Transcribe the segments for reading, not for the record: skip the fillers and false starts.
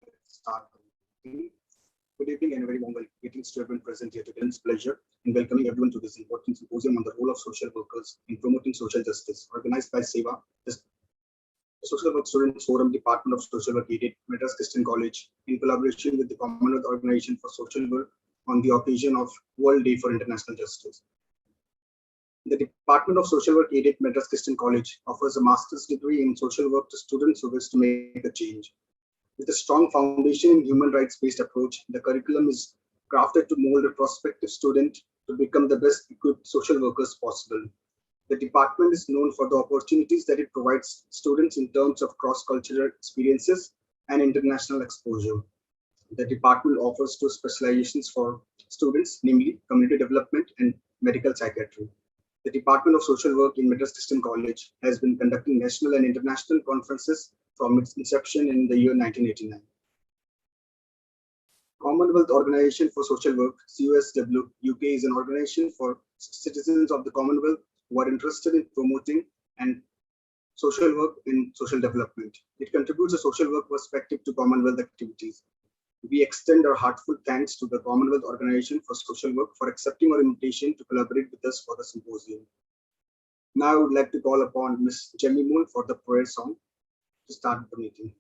let's start. Good evening and a very warm greetings to everyone present here today. It's a pleasure in welcoming everyone to this important symposium on the role of social workers in promoting social justice, organized by SEWA, the Social Work Students Forum, Department of Social Work, Madras Christian College, in collaboration with the Commonwealth Organization for Social Work on the occasion of World Day for International Justice. The Department of Social Work aided Madras Christian College offers a master's degree in social work to students who wish to make a change. With a strong foundation in human rights-based approach, the curriculum is crafted to mold a prospective student to become the best equipped social workers possible. The department is known for the opportunities that it provides students in terms of cross-cultural experiences and international exposure. The department offers two specializations for students, namely community development and medical psychiatry. The Department of Social Work in Madras Christian College has been conducting national and international conferences from its inception in the year 1989. Commonwealth Organization for Social Work, COSW, UK is an organization for citizens of the Commonwealth who are interested in promoting and social work in social development. It contributes a social work perspective to Commonwealth activities. We extend our heartfelt thanks to the Commonwealth Organization for Social Work for accepting our invitation to collaborate with us for the symposium. Now I would like to call upon Ms. Jemmy Moon for the prayer song to start the meeting.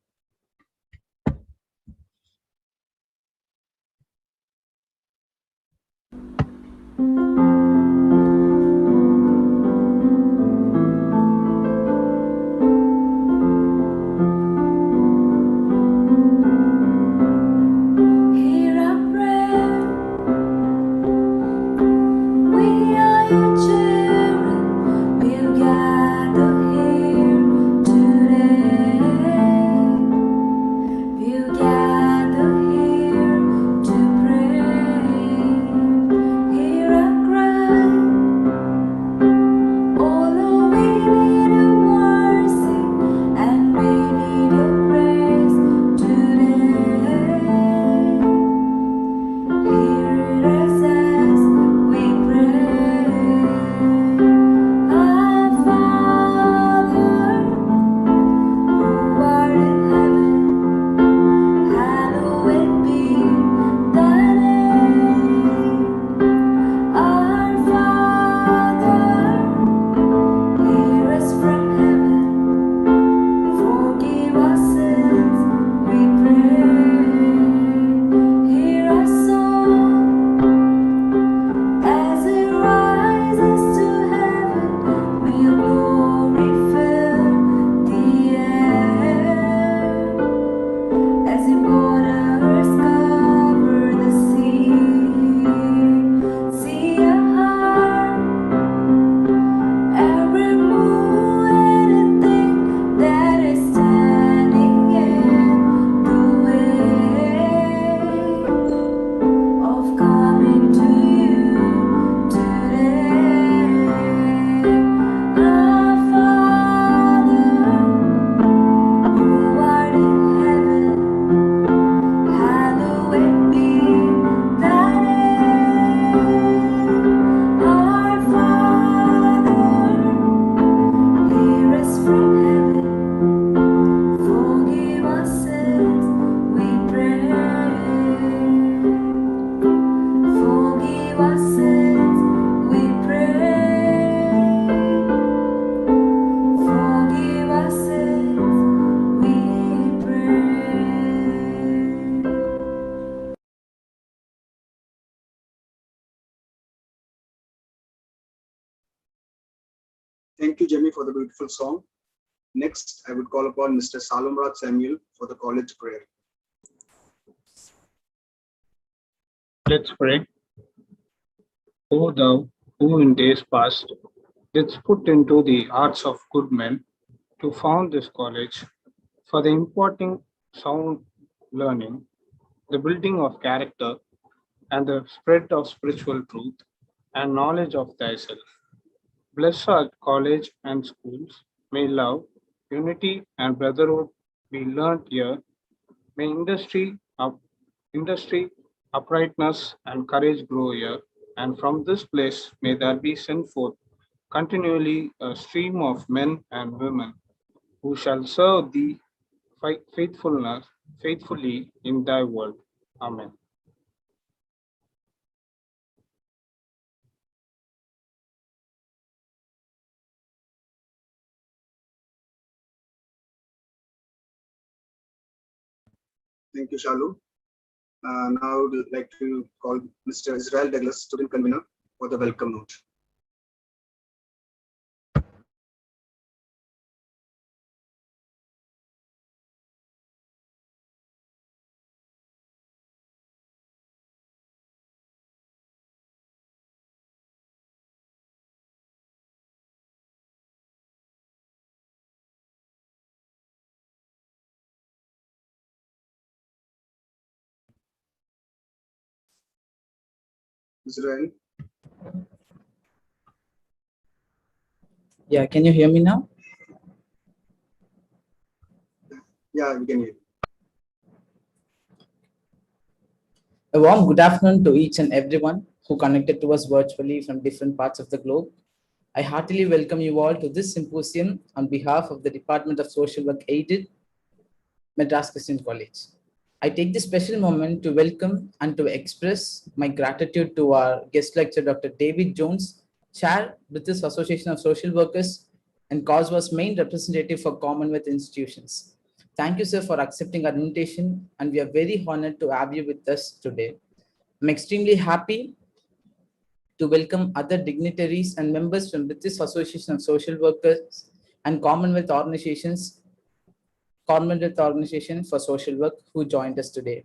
Thank you, Jemmy, for the beautiful song. Next, I would call upon Mr. Salomraj Samuel for the college prayer. Let's pray. O thou, who in days past didst put into the hearts of good men to found this college for the imparting sound learning, the building of character, and the spread of spiritual truth and knowledge of thyself. Bless our college and schools. May love, unity, and brotherhood be learnt here. May industry, uprightness, and courage grow here. And from this place may there be sent forth continually a stream of men and women who shall serve thee faithfully in thy word. Amen. Thank you, Shalu. Now I would like to call Mr. Israel Douglas, student convener, for the welcome note. Israel. Yeah, can you hear me now? Yeah, we can hear you. A warm good afternoon to each and everyone who connected to us virtually from different parts of the globe. I heartily welcome you all to this symposium on behalf of the Department of Social Work Aided, Madras Christian College. I take this special moment to welcome and to express my gratitude to our guest lecturer, Dr. David Jones, Chair, British Association of Social Workers, and COSW's main representative for Commonwealth institutions. Thank you, sir, for accepting our invitation, and we are very honored to have you with us today. I'm extremely happy to welcome other dignitaries and members from British Association of Social Workers and Commonwealth Organization for Social Work who joined us today.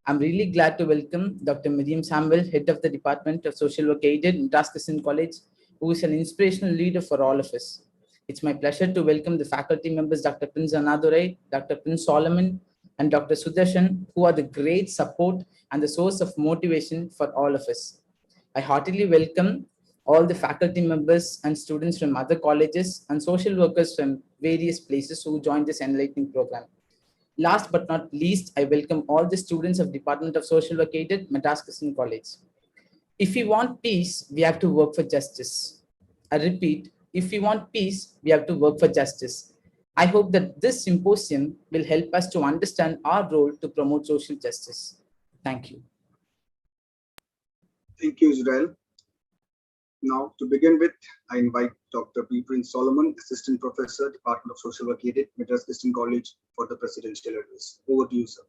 I'm really glad to welcome Dr. Miriam Samuel, Head of the Department of Social Work Aided in Madras Christian College, who is an inspirational leader for all of us. It's my pleasure to welcome the faculty members, Dr. Prince Anadurai, Dr. Prince Solomon, and Dr. Sudarshan, who are the great support and the source of motivation for all of us. I heartily welcome all the faculty members and students from other colleges and social workers from various places who joined this enlightening program. Last but not least, I welcome all the students of Department of Social Work Aided, Madras Christian College. If we want peace, we have to work for justice. I repeat, if we want peace, we have to work for justice. I hope that this symposium will help us to understand our role to promote social justice. Thank you. Thank you, Israel. Now, to begin with, I invite Dr. P. Prince Solomon, Assistant Professor, Department of Social Work Aided, Madras Christian College, for the presidential address. Over to you, sir.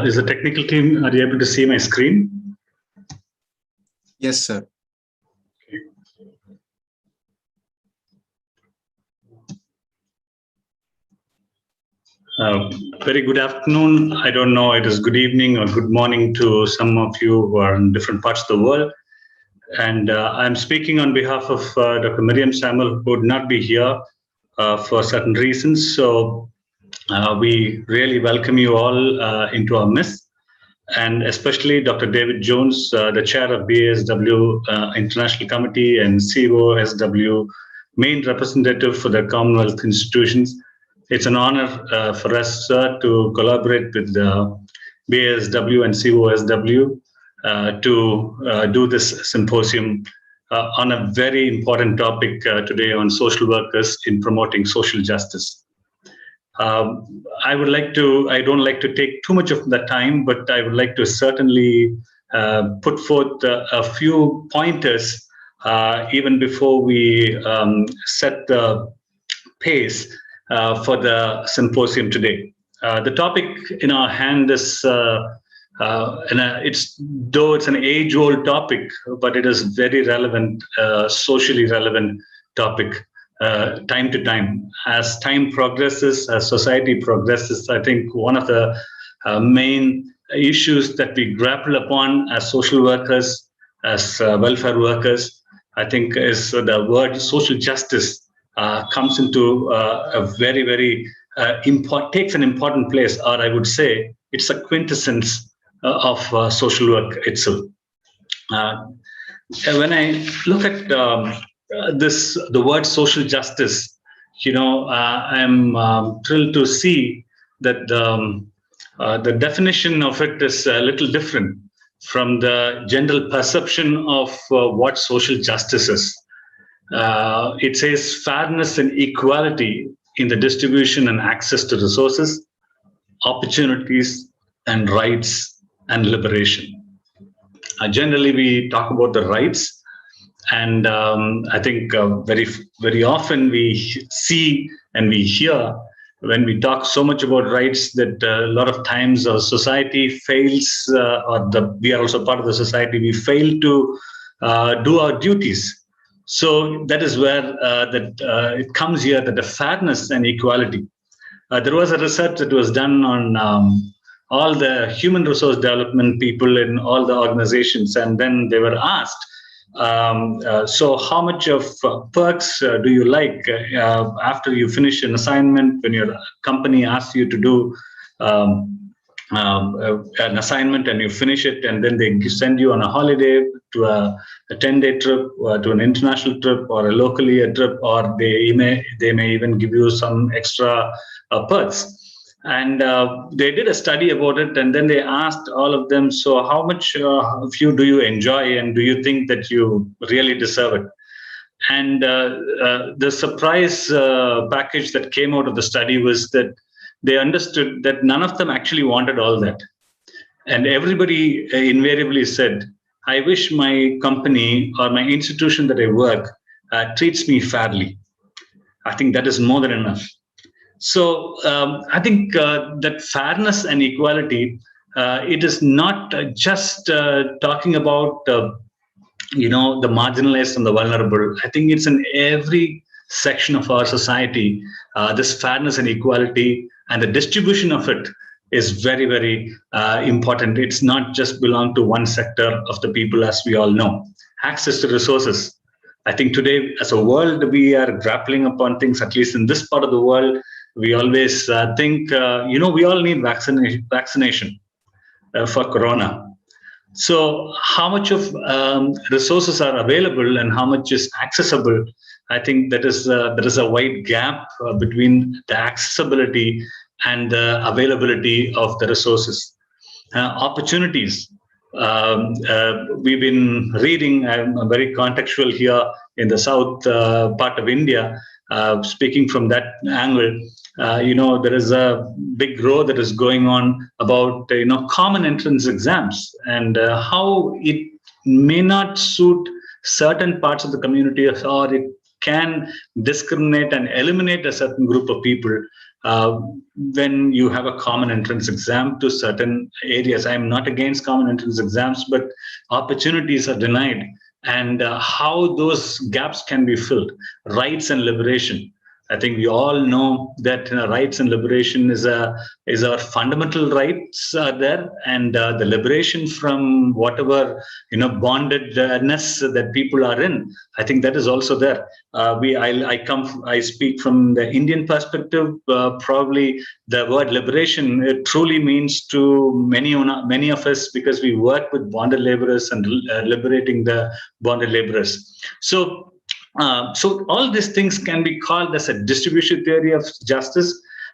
Is the technical team, are you able to see my screen? Yes, sir. Very good afternoon. I don't know, it is good evening or good morning to some of you who are in different parts of the world. And I'm speaking on behalf of Dr. Miriam Samuel, who would not be here for certain reasons. So we really welcome you all into our midst, and especially Dr. David Jones, the chair of BASW International Committee and COSW main representative for the Commonwealth institutions. It's an honor for us to collaborate with BASW and COSW to do this symposium on a very important topic today on social workers in promoting social justice. I don't like to take too much of the time, but I would like to certainly put forth a few pointers even before we set the pace for the symposium today. The topic in our hand is, though it's an age-old topic, but it is very relevant, socially relevant topic. Time to time. As time progresses, as society progresses, I think one of the main issues that we grapple upon as social workers, as welfare workers, I think is the word social justice comes into a very, very takes an important place, or I would say it's a quintessence of social work itself. When I look at the word social justice, I'm thrilled to see that the definition of it is a little different from the general perception of what social justice is. It says fairness and equality in the distribution and access to resources, opportunities, and rights and liberation. Generally, we talk about the rights, and I think very often we see and we hear when we talk so much about rights that a lot of times our society fails, we are also part of the society. We fail to do our duties. So that is where it comes here, that the fairness and equality. There was a research that was done on all the human resource development people in all the organizations, and then they were asked, so how much of perks do you like after you finish an assignment, when your company asks you to do an assignment and you finish it, and then they send you on a holiday to a 10-day trip, or to an international trip, or a locally a trip, or they may even give you some extra perks. And they did a study about it, and then they asked all of them, so how much of you do you enjoy, and do you think that you really deserve it? And the surprise package that came out of the study was that they understood that none of them actually wanted all that. And everybody invariably said, I wish my company or my institution that I work treats me fairly. I think that is more than enough. So I think that fairness and equality, it is not just talking about the marginalized and the vulnerable. I think it's in every section of our society. This fairness and equality and the distribution of it is very, very important. It's not just belong to one sector of the people, as we all know. Access to resources. I think today, as a world, we are grappling upon things, at least in this part of the world. We always think, we all need vaccination for corona. So how much of resources are available and how much is accessible? I think there is a wide gap between the accessibility and the availability of the resources. Opportunities. We've been reading, I'm very contextual here in the south part of India, speaking from that angle. There is a big growth that is going on about common entrance exams, and how it may not suit certain parts of the community, or it can discriminate and eliminate a certain group of people when you have a common entrance exam to certain areas. I'm not against common entrance exams, but opportunities are denied, and how those gaps can be filled. Rights and liberation. I think we all know that rights and liberation is our fundamental rights are there, and the liberation from whatever bondedness that people are in. I think that is also there. I speak from the Indian perspective. Probably the word liberation, it truly means to many of us, because we work with bonded laborers and liberating the bonded laborers. So all these things can be called as a distribution theory of justice,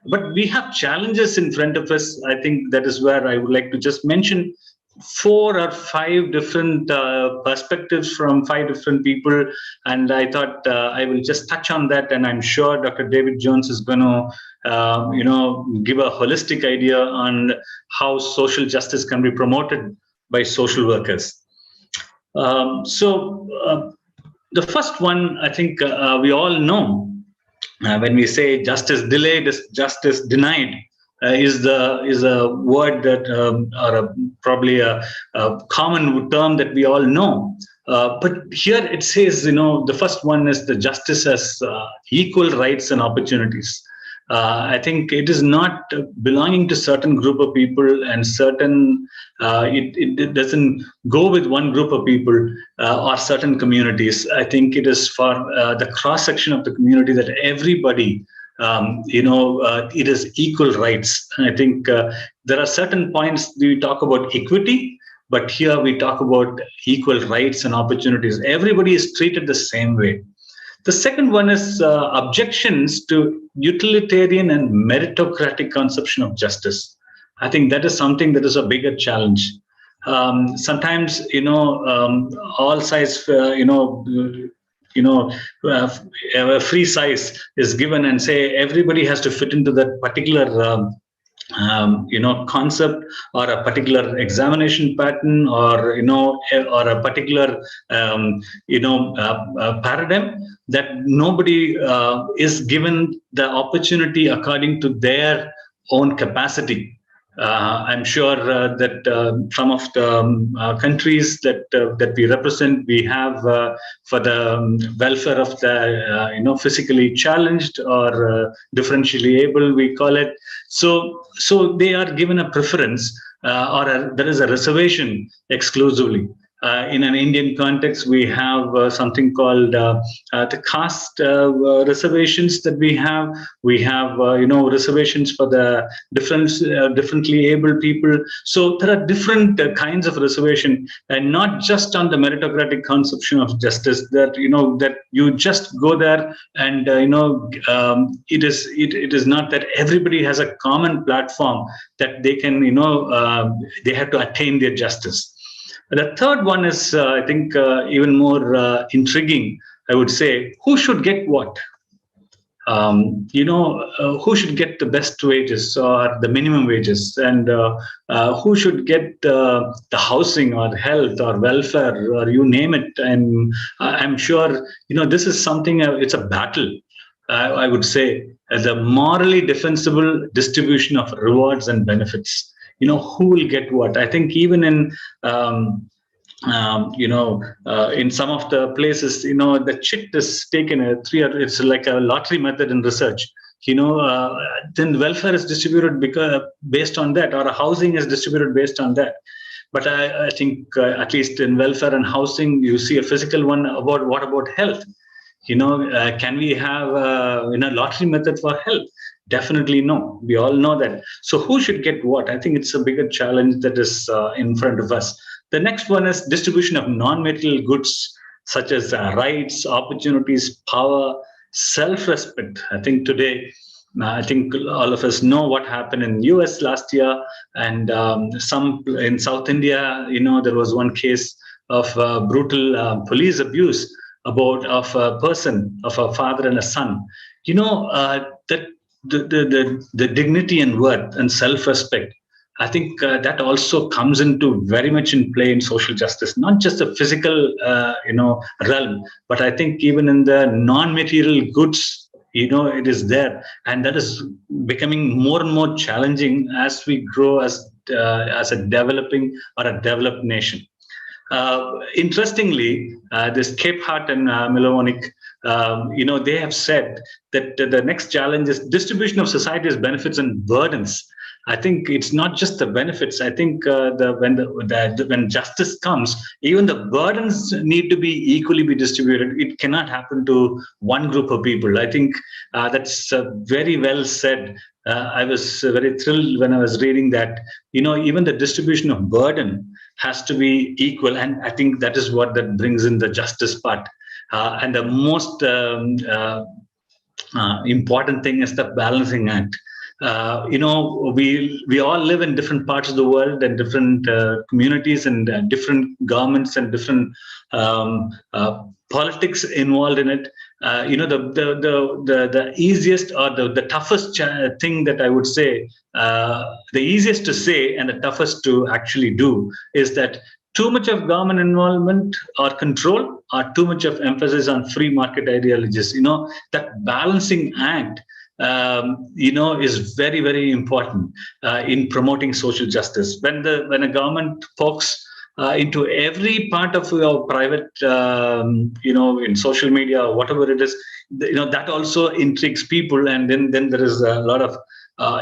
but we have challenges in front of us. I think that is where I would like to just mention 4 or 5 different perspectives from 5 different people, and I thought I will just touch on that, and I'm sure Dr. David Jones is going to give a holistic idea on how social justice can be promoted by social workers. The first one, I think we all know, when we say justice delayed, justice denied, is a word that, or probably a common term that we all know. But here it says, the first one is the justice as equal rights and opportunities. I think it is not belonging to certain group of people, and certain it doesn't go with one group of people or certain communities. I think it is for the cross section of the community, that everybody it is equal rights. I think there are certain points we talk about equity, but here we talk about equal rights and opportunities. Everybody is treated the same way. The second one is objections to utilitarian and meritocratic conception of justice. I think that is something that is a bigger challenge. Sometimes, all sides, a free size is given and say everybody has to fit into that particular concept or a particular examination pattern or a particular paradigm, that nobody is given the opportunity according to their own capacity. I'm sure that some of the countries that we represent, we have for the welfare of the physically challenged or differentially able, we call it. So they are given a preference there is a reservation exclusively. In an Indian context, we have something called the caste reservations that we have. We have, reservations for the differently able people. So there are different kinds of reservation, and not just on the meritocratic conception of justice. That that you just go there, and it is not that everybody has a common platform that they can they have to attain their justice. The third one is, I think, even more intriguing. I would say, who should get what? Who should get the best wages or the minimum wages, and who should get the housing or health or welfare or you name it. And I'm sure this is something. It's a battle. I would say the morally defensible distribution of rewards and benefits. Who will get what? I think even in in some of the places, the chit is taken it's like a lottery method in research. Then welfare is distributed based on that, or a housing is distributed based on that. But I think at least in welfare and housing, you see a physical one. What about health? Can we have a lottery method for health? Definitely no. We all know that. So who should get what? I think it's a bigger challenge that is in front of us. The next one is distribution of non-material goods such as rights, opportunities, power, self-respect. I think today, I think all of us know what happened in US last year, and some in South India. There was one case of brutal police abuse of a person, of a father and a son. That the dignity and worth and self-respect, I think that also comes into very much in play in social justice, not just the physical realm, but I think even in the non-material goods, it is there, and that is becoming more and more challenging as we grow as a developing or a developed nation. Interestingly, this Cape Hart and Milovonic, they have said that the next challenge is distribution of society's benefits and burdens. I think it's not just the benefits. I think when justice comes, even the burdens need to be equally be distributed. It cannot happen to one group of people. I think that's very well said. I was very thrilled when I was reading that. Even the distribution of burden has to be equal, and I think that is what that brings in the justice part. And the most important thing is the balancing act. We all live in different parts of the world and different communities and different governments and different politics involved in it. The easiest or the toughest thing that I would say, the easiest to say and the toughest to actually do is that too much of government involvement or control or too much of emphasis on free market ideologies. That balancing act is very, very important in promoting social justice. When a government pokes into every part of your private, in social media or whatever it is, that also intrigues people, and then there is a lot of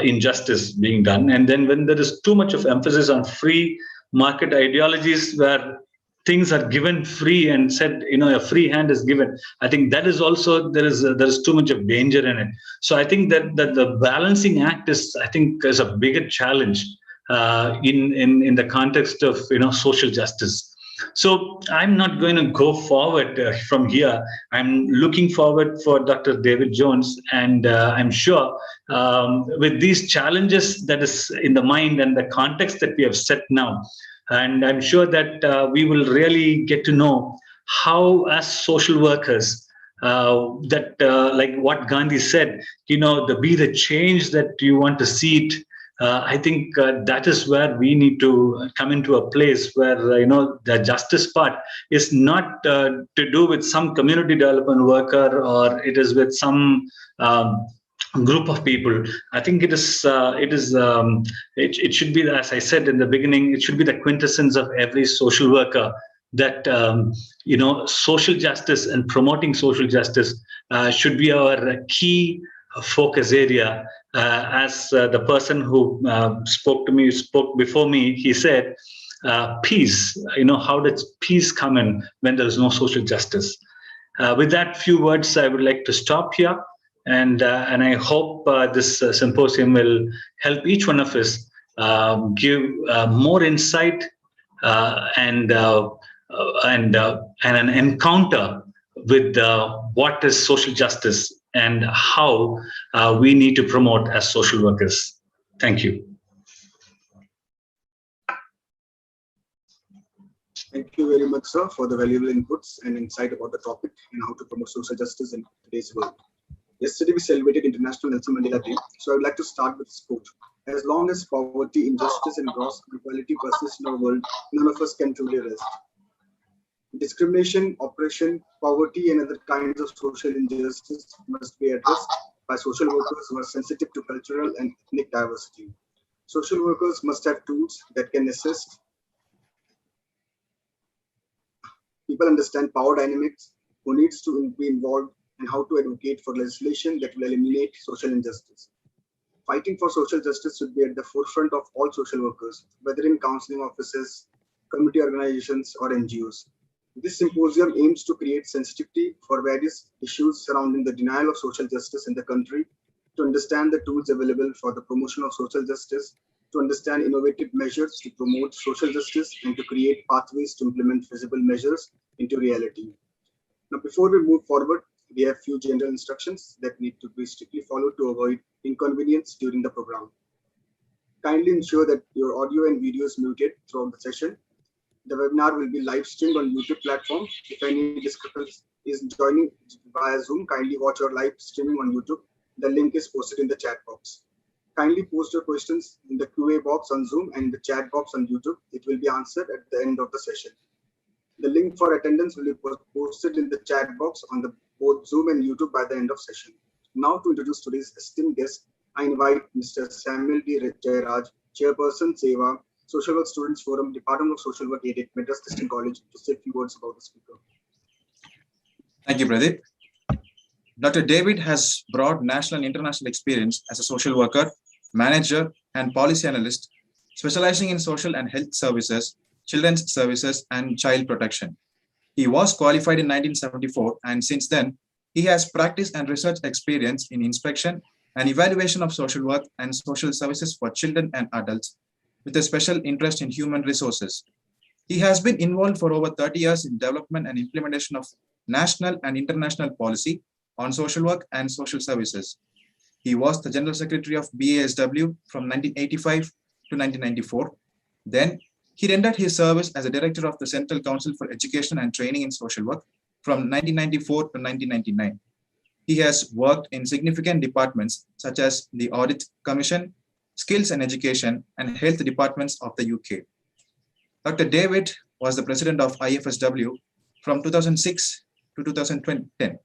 injustice being done. And then when there is too much of emphasis on free market ideologies, where things are given free and said, a free hand is given, I think that is also, there is too much of danger in it. So I think that the balancing act is a bigger challenge in the context of social justice. So I'm not going to go forward from here. I'm looking forward for Dr. David Jones, and I'm sure with these challenges that is in the mind and the context that we have set now, and I'm sure that we will really get to know how, as social workers, like what Gandhi said, be the change that you want to see it. I think that is where we need to come into a place where the justice part is not to do with some community development worker, or it is with some group of people. I think it should be, as I said in the beginning, it should be the quintessence of every social worker, that social justice and promoting social justice should be our key focus area. As the person who spoke before me, he said, peace. How does peace come in when there is no social justice? With that few words, I would like to stop here, and I hope this symposium will help each one of us give more insight and an encounter with what is social justice and how we need to promote as social workers. Thank you. Thank you very much, sir, for the valuable inputs and insight about the topic and how to promote social justice in today's world. Yesterday, we celebrated International Nelson Mandela Day, so I would like to start with this quote. As long as poverty, injustice, and gross inequality persist in our world, none of us can truly rest. Discrimination, oppression, poverty, and other kinds of social injustice must be addressed by social workers who are sensitive to cultural and ethnic diversity. Social workers must have tools that can assist people understand power dynamics, who needs to be involved, and how to advocate for legislation that will eliminate social injustice. Fighting for social justice should be at the forefront of all social workers, whether in counseling offices, community organizations, or NGOs. This symposium aims to create sensitivity for various issues surrounding the denial of social justice in the country, to understand the tools available for the promotion of social justice, to understand innovative measures to promote social justice, and to create pathways to implement feasible measures into reality. Now, before we move forward, we have few general instructions that need to be strictly followed to avoid inconvenience during the program. Kindly ensure that your audio and video is muted throughout the session. The webinar will be live streamed on YouTube platform. If any discrepancy is joining via Zoom, kindly watch our live streaming on YouTube. The link is posted in the chat box. Kindly post your questions in the QA box on Zoom and the chat box on YouTube. It will be answered at the end of the session. The link for attendance will be posted in the chat box on both Zoom and YouTube by the end of session. Now, to introduce today's esteemed guest, I invite Mr. Samuel D. Jairaj, Chairperson, SEWA, Social Work Students Forum, Department of Social Work, Madras Christian College, to say a few words about the speaker. Thank you, Pradeep. Dr. David has broad national and international experience as a social worker, manager, and policy analyst, specializing in social and health services, children's services, and child protection. He was qualified in 1974, and since then, he has practice and research experience in inspection and evaluation of social work and social services for children and adults, with a special interest in human resources. He has been involved for over 30 years in development and implementation of national and international policy on social work and social services. He was the General Secretary of BASW from 1985 to 1994. Then, he rendered his service as a Director of the Central Council for Education and Training in Social Work from 1994 to 1999. He has worked in significant departments such as the Audit Commission, Skills and Education, and Health Departments of the UK. Dr. David was the President of IFSW from 2006 to 2010.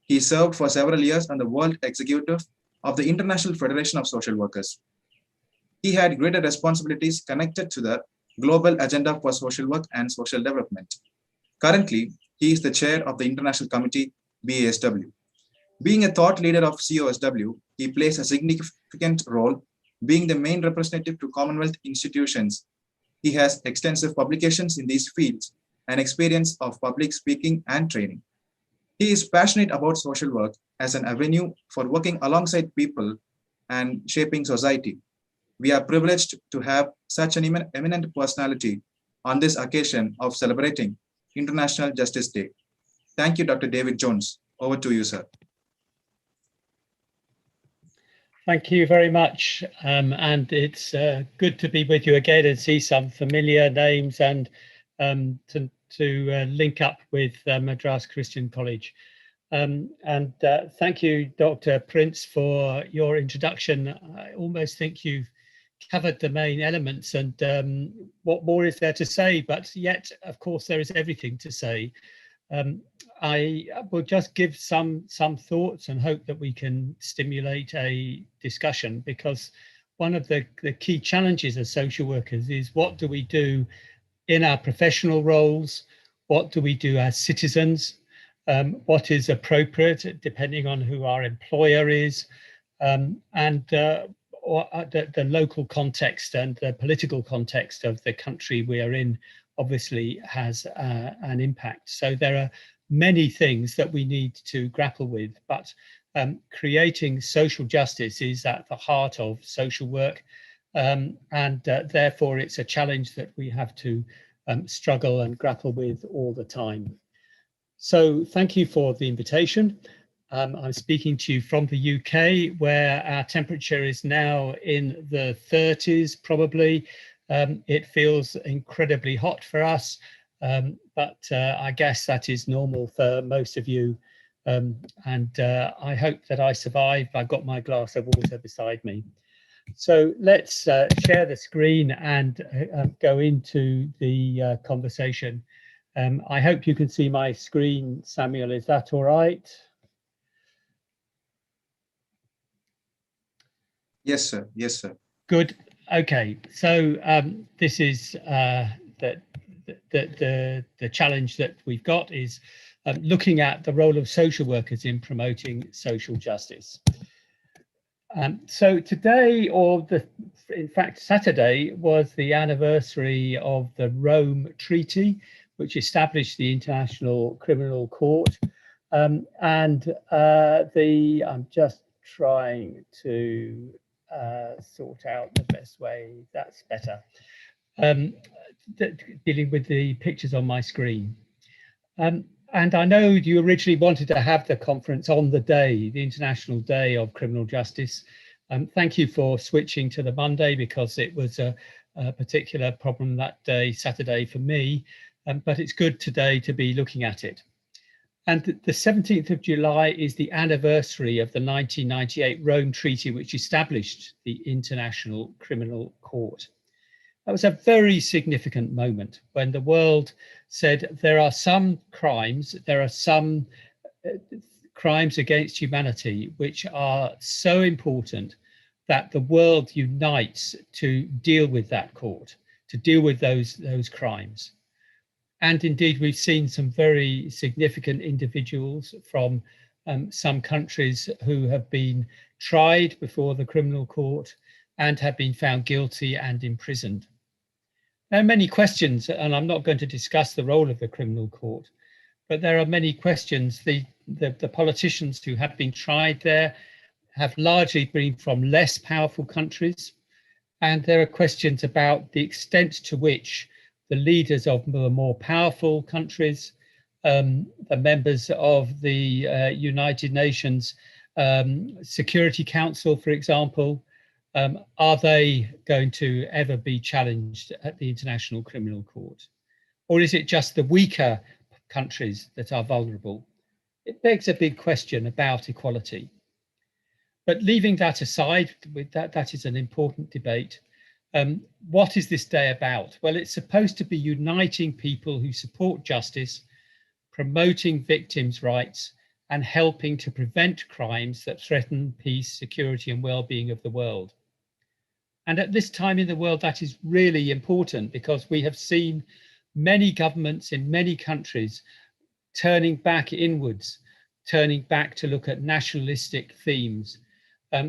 He served for several years on the World Executive of the International Federation of Social Workers. He had greater responsibilities connected to the Global Agenda for Social Work and Social Development. Currently, he is the chair of the International Committee, BASW. Being a thought leader of COSW, he plays a significant role, being the main representative to Commonwealth institutions. He has extensive publications in these fields and experience of public speaking and training. He is passionate about social work as an avenue for working alongside people and shaping society. We are privileged to have such an eminent personality on this occasion of celebrating International Justice Day. Thank you, Dr. David Jones. Over to you, sir. Thank you very much. And it's good to be with you again and see some familiar names and to link up with Madras Christian College. Thank you, Dr. Prince, for your introduction. I almost think you've covered the main elements, and what more is there to say? But yet, of course, there is everything to say. I will just give some thoughts and hope that we can stimulate a discussion, because one of the key challenges as social workers is, what do we do in our professional roles? What do we do as citizens? What is appropriate depending on who our employer is, or the local context and the political context of the country we are in obviously has an impact. So there are many things that we need to grapple with, but creating social justice is at the heart of social work, and therefore it's a challenge that we have to struggle and grapple with all the time. So thank you for the invitation. I'm speaking to you from the UK, where our temperature is now in the 30s, probably. It feels incredibly hot for us, but I guess that is normal for most of you. I hope that I survive. I've got my glass of water beside me. So let's share the screen and go into the conversation. I hope you can see my screen, Samuel. Is that all right? Yes, sir. Yes, sir. Good. Okay. So this is the challenge that we've got is looking at the role of social workers in promoting social justice. So today, in fact, Saturday, was the anniversary of the Rome Treaty, which established the International Criminal Court. I'm just trying to sort out the best way. That's better. Dealing with the pictures on my screen. And I know you originally wanted to have the conference on the day, the International Day of Criminal Justice. Thank you for switching to the Monday, because it was a particular problem that day, Saturday, for me. But it's good today to be looking at it. And the 17th of July is the anniversary of the 1998 Rome Treaty, which established the International Criminal Court. That was a very significant moment when the world said there are some crimes, crimes against humanity, which are so important that the world unites to deal with that court, to deal with those crimes. And indeed, we've seen some very significant individuals from some countries who have been tried before the criminal court and have been found guilty and imprisoned. There are many questions, and I'm not going to discuss the role of the criminal court, but there are many questions. The politicians who have been tried there have largely been from less powerful countries. And there are questions about the extent to which the leaders of the more powerful countries, the members of the United Nations Security Council, for example, are they going to ever be challenged at the International Criminal Court? Or is it just the weaker countries that are vulnerable? It begs a big question about equality. But leaving that aside, that is an important debate. What is this day about? Well, it's supposed to be uniting people who support justice, promoting victims' rights, and helping to prevent crimes that threaten peace, security, and well-being of the world. And at this time in the world, that is really important, because we have seen many governments in many countries turning back inwards, turning back to look at nationalistic themes.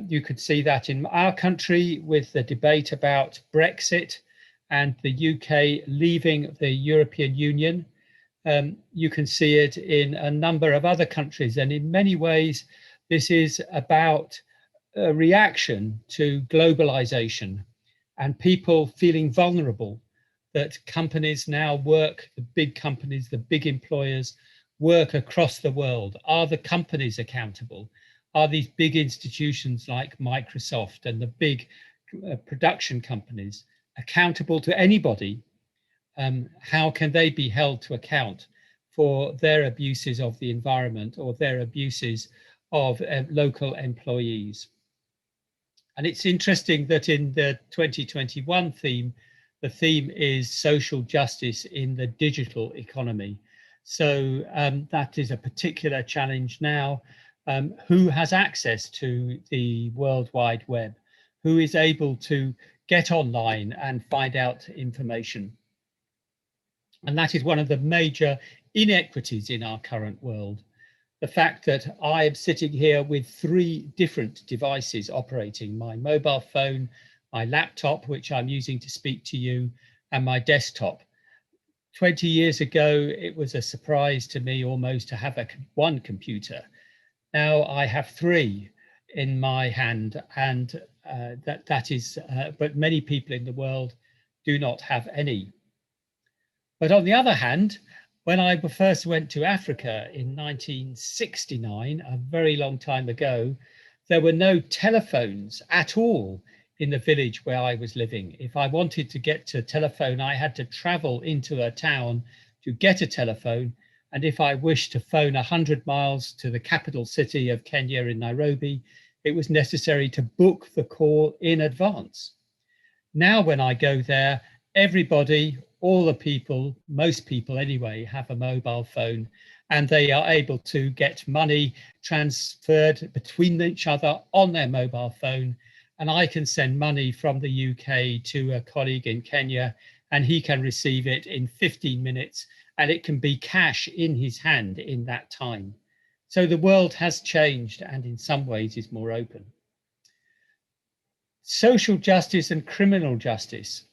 You could see that in our country with the debate about Brexit and the UK leaving the European Union. You can see it in a number of other countries. And in many ways, this is about a reaction to globalization and people feeling vulnerable, that companies now work, the big companies, the big employers work across the world. Are the companies accountable? Are these big institutions like Microsoft and the big production companies accountable to anybody? How can they be held to account for their abuses of the environment or their abuses of local employees? And it's interesting that in the 2021 theme, the theme is social justice in the digital economy. So that is a particular challenge now. Who has access to the World Wide Web? Who is able to get online and find out information? And that is one of the major inequities in our current world. The fact that I am sitting here with 3 different devices operating: my mobile phone, my laptop, which I'm using to speak to you, and my desktop. 20 years ago, it was a surprise to me almost to have one computer. Now I have 3 in my hand, and but many people in the world do not have any. But on the other hand, when I first went to Africa in 1969, a very long time ago, there were no telephones at all in the village where I was living. If I wanted to get to a telephone, I had to travel into a town to get a telephone. And if I wished to phone 100 miles to the capital city of Kenya in Nairobi, it was necessary to book the call in advance. Now, when I go there, everybody, all the people, most people anyway, have a mobile phone, and they are able to get money transferred between each other on their mobile phone. And I can send money from the UK to a colleague in Kenya, and he can receive it in 15 minutes, and it can be cash in his hand in that time. So the world has changed, and in some ways is more open. Social justice and criminal justice.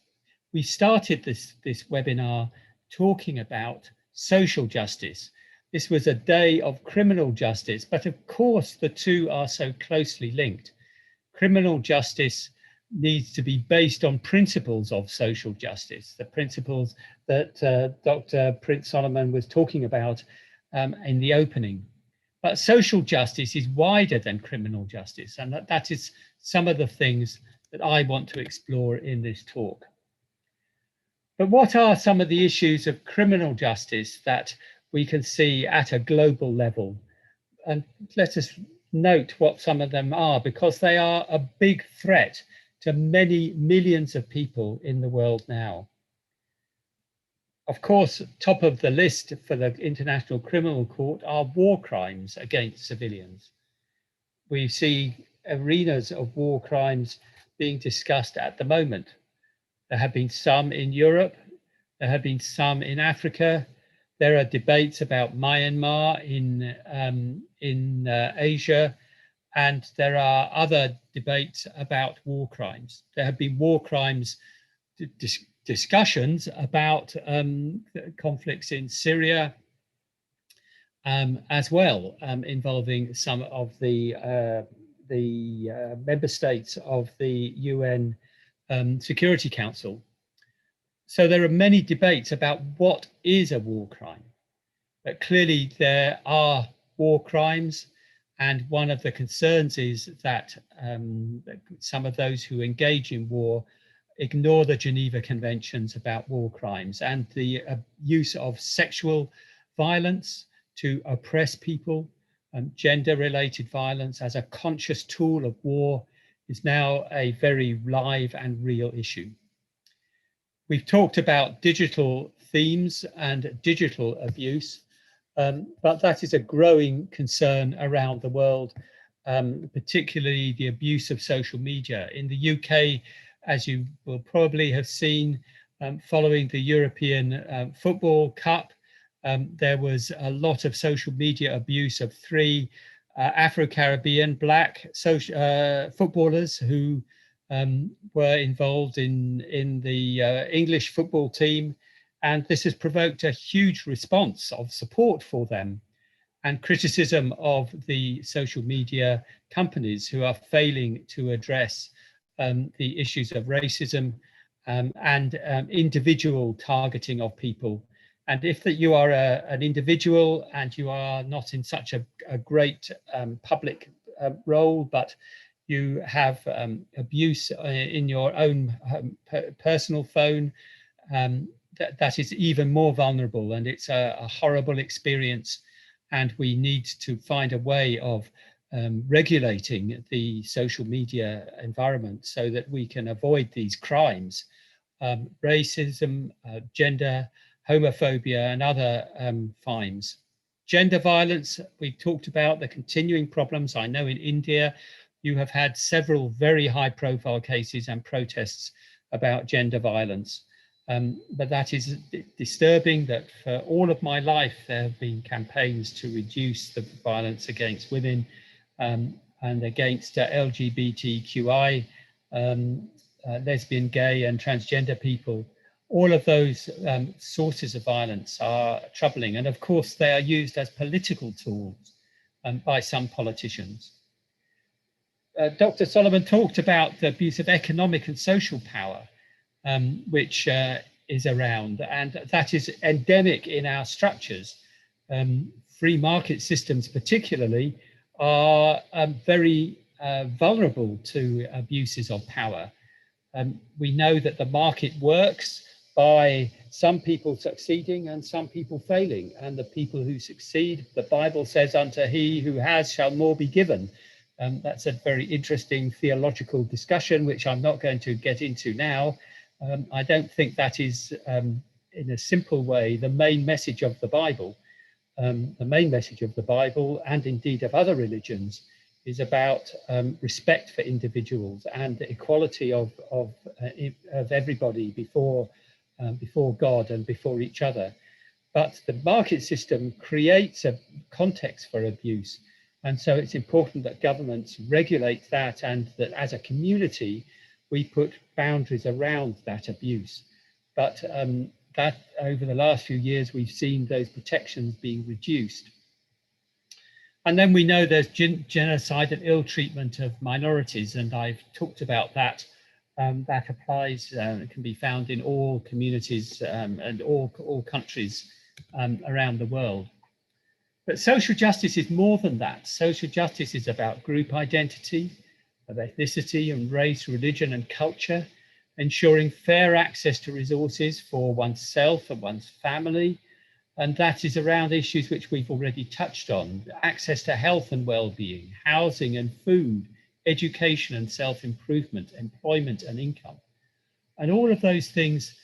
We started this webinar talking about social justice. This was a day of criminal justice, but of course the two are so closely linked. Criminal justice needs to be based on principles of social justice, the principles that Dr. Prince Solomon was talking about in the opening. But social justice is wider than criminal justice, and that is some of the things that I want to explore in this talk. But what are some of the issues of criminal justice that we can see at a global level? And let us note what some of them are, because they are a big threat to many millions of people in the world now. Of course, top of the list for the International Criminal Court are war crimes against civilians. We see arenas of war crimes being discussed at the moment. There have been some in Europe, there have been some in Africa. There are debates about Myanmar in Asia, and there are other debates about war crimes. There have been war crimes discussions about conflicts in Syria as well, involving some of the member states of the UN Security Council. So there are many debates about what is a war crime. But clearly there are war crimes, and one of the concerns is that some of those who engage in war ignore the Geneva Conventions about war crimes, and the use of sexual violence to oppress people, gender-related violence as a conscious tool of war is now a very live and real issue. We've talked about digital themes and digital abuse, but that is a growing concern around the world, particularly the abuse of social media. In the UK, as you will probably have seen, following the European Football Cup, there was a lot of social media abuse of 3 Afro-Caribbean Black footballers who were involved in the English football team. And this has provoked a huge response of support for them and criticism of the social media companies who are failing to address the issues of racism and individual targeting of people. And if that you are an individual and you are not in such a great public role, but you have abuse in your own personal phone, that is even more vulnerable, and it's a horrible experience. And we need to find a way of regulating the social media environment so that we can avoid these crimes, racism, gender, homophobia, and other crimes. Gender violence, we've talked about the continuing problems. I know in India, you have had several very high profile cases and protests about gender violence. But that is disturbing that for all of my life, there have been campaigns to reduce the violence against women and against LGBTQI, lesbian, gay and transgender people. All of those sources of violence are troubling. And of course, they are used as political tools by some politicians. Dr. Solomon talked about the abuse of economic and social power, which is around, and that is endemic in our structures. Free market systems particularly are very vulnerable to abuses of power. We know that the market works by some people succeeding and some people failing, and the people who succeed, the Bible says, unto he who has shall more be given. That's a very interesting theological discussion, which I'm not going to get into now. I don't think that is, in a simple way, the main message of the Bible. The main message of the Bible, and indeed of other religions, is about respect for individuals and the equality of everybody before God and before each other. But the market system creates a context for abuse. And so it's important that governments regulate that, and that as a community, we put boundaries around that abuse. But that over the last few years, we've seen those protections being reduced. And then we know there's genocide and ill treatment of minorities, and I've talked about that. That applies, can be found in all communities and all countries around the world. But social justice is more than that. Social justice is about group identity, of ethnicity and race, religion and culture, ensuring fair access to resources for oneself and one's family. And that is around issues which we've already touched on: access to health and well-being, housing and food, education and self-improvement, employment and income. And all of those things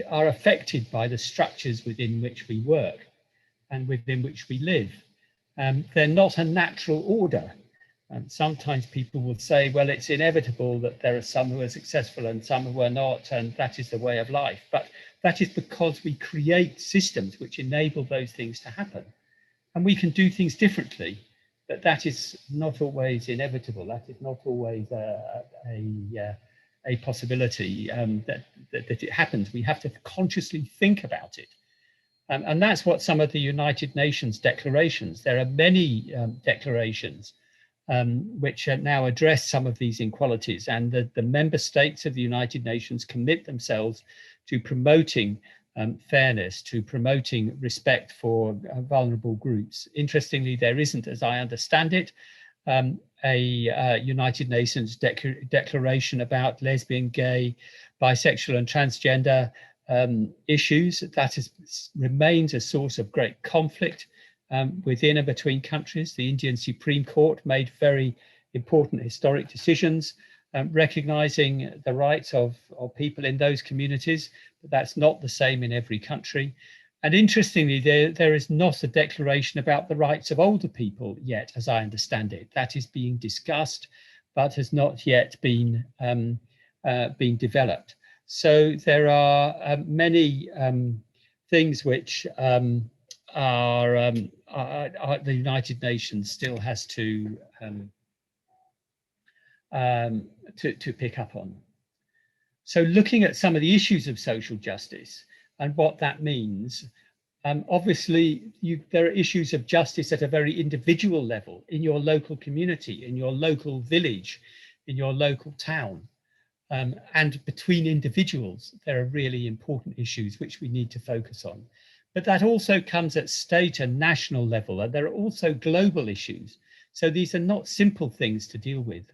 are affected by the structures within which we work and within which we live. They're not a natural order. Sometimes people will say, well, it's inevitable that there are some who are successful and some who are not, and that is the way of life. But that is because we create systems which enable those things to happen. And we can do things differently, but that is not always inevitable. That is not always a possibility that it happens. We have to consciously think about it. And that's what some of the United Nations declarations, there are many declarations which now address some of these inequalities, and the member states of the United Nations commit themselves to promoting fairness, to promoting respect for vulnerable groups. Interestingly, there isn't, as I understand it, a United Nations declaration about lesbian, gay, bisexual and transgender issues. That remains a source of great conflict within and between countries. The Indian Supreme Court made very important historic decisions recognizing the rights of people in those communities, but that's not the same in every country. And interestingly, there is not a declaration about the rights of older people yet, as I understand it. That is being discussed, but has not yet been developed. So there are many things which the United Nations still has to pick up on. So looking at some of the issues of social justice and what that means, obviously there are issues of justice at a very individual level in your local community, in your local village, in your local town. and between individuals, there are really important issues which we need to focus on. But that also comes at state and national level, and there are also global issues. So these are not simple things to deal with.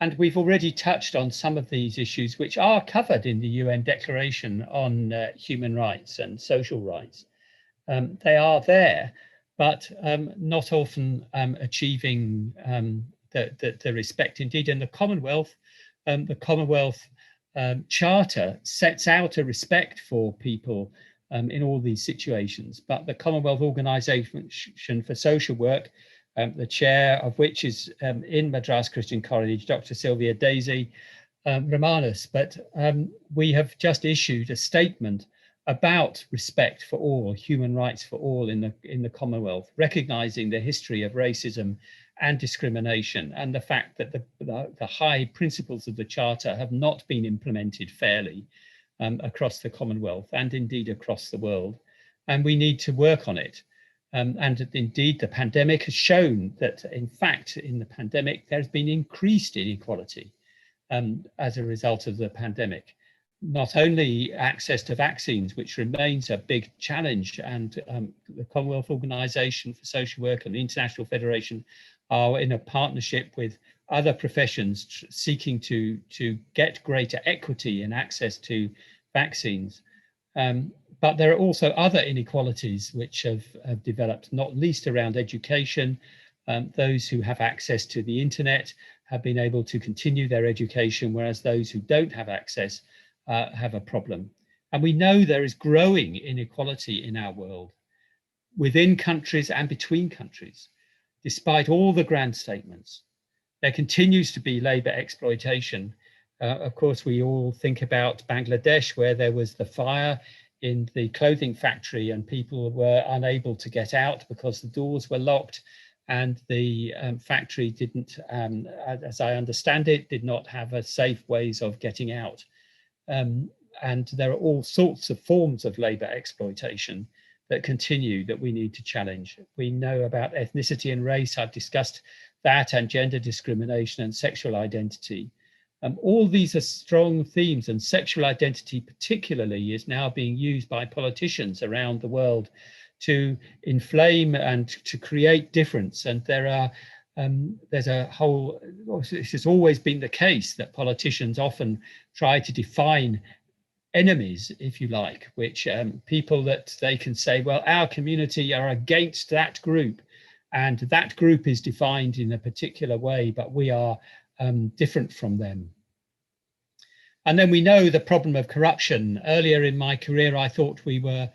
And we've already touched on some of these issues which are covered in the UN Declaration on Human Rights and Social Rights. They are there, but not often achieving the respect. Indeed, in the Commonwealth Charter sets out a respect for people in all these situations, but the Commonwealth Organisation for Social Work, the chair of which is in Madras Christian College, Dr. Sylvia Daisy Romanus. But we have just issued a statement about respect for all, human rights for all in the Commonwealth, recognising the history of racism and discrimination and the fact that the high principles of the Charter have not been implemented fairly across the Commonwealth and indeed across the world. And we need to work on it. And indeed, the pandemic has shown that, in fact, in the pandemic, there's been increased inequality as a result of the pandemic. Not only access to vaccines, which remains a big challenge, and the Commonwealth Organisation for Social Work and the International Federation are in a partnership with other professions seeking to get greater equity in access to vaccines. But there are also other inequalities which have developed, not least around education. Those who have access to the internet have been able to continue their education, whereas those who don't have access have a problem. And we know there is growing inequality in our world, within countries and between countries. Despite all the grand statements, there continues to be labour exploitation. Of course, we all think about Bangladesh, where there was the fire in the clothing factory and people were unable to get out because the doors were locked, and the factory didn't, as I understand it, did not have a safe ways of getting out. And there are all sorts of forms of labour exploitation that continue that we need to challenge. We know about ethnicity and race. I've discussed that, and gender discrimination and sexual identity. All these are strong themes, and sexual identity particularly is now being used by politicians around the world to inflame and to create difference. And there are there's a whole, this has always been the case, that politicians often try to define enemies, if you like, which people that they can say, well, our community are against that group, and that group is defined in a particular way, but we are different from them. And then we know the problem of corruption. Earlier in my career, I thought we were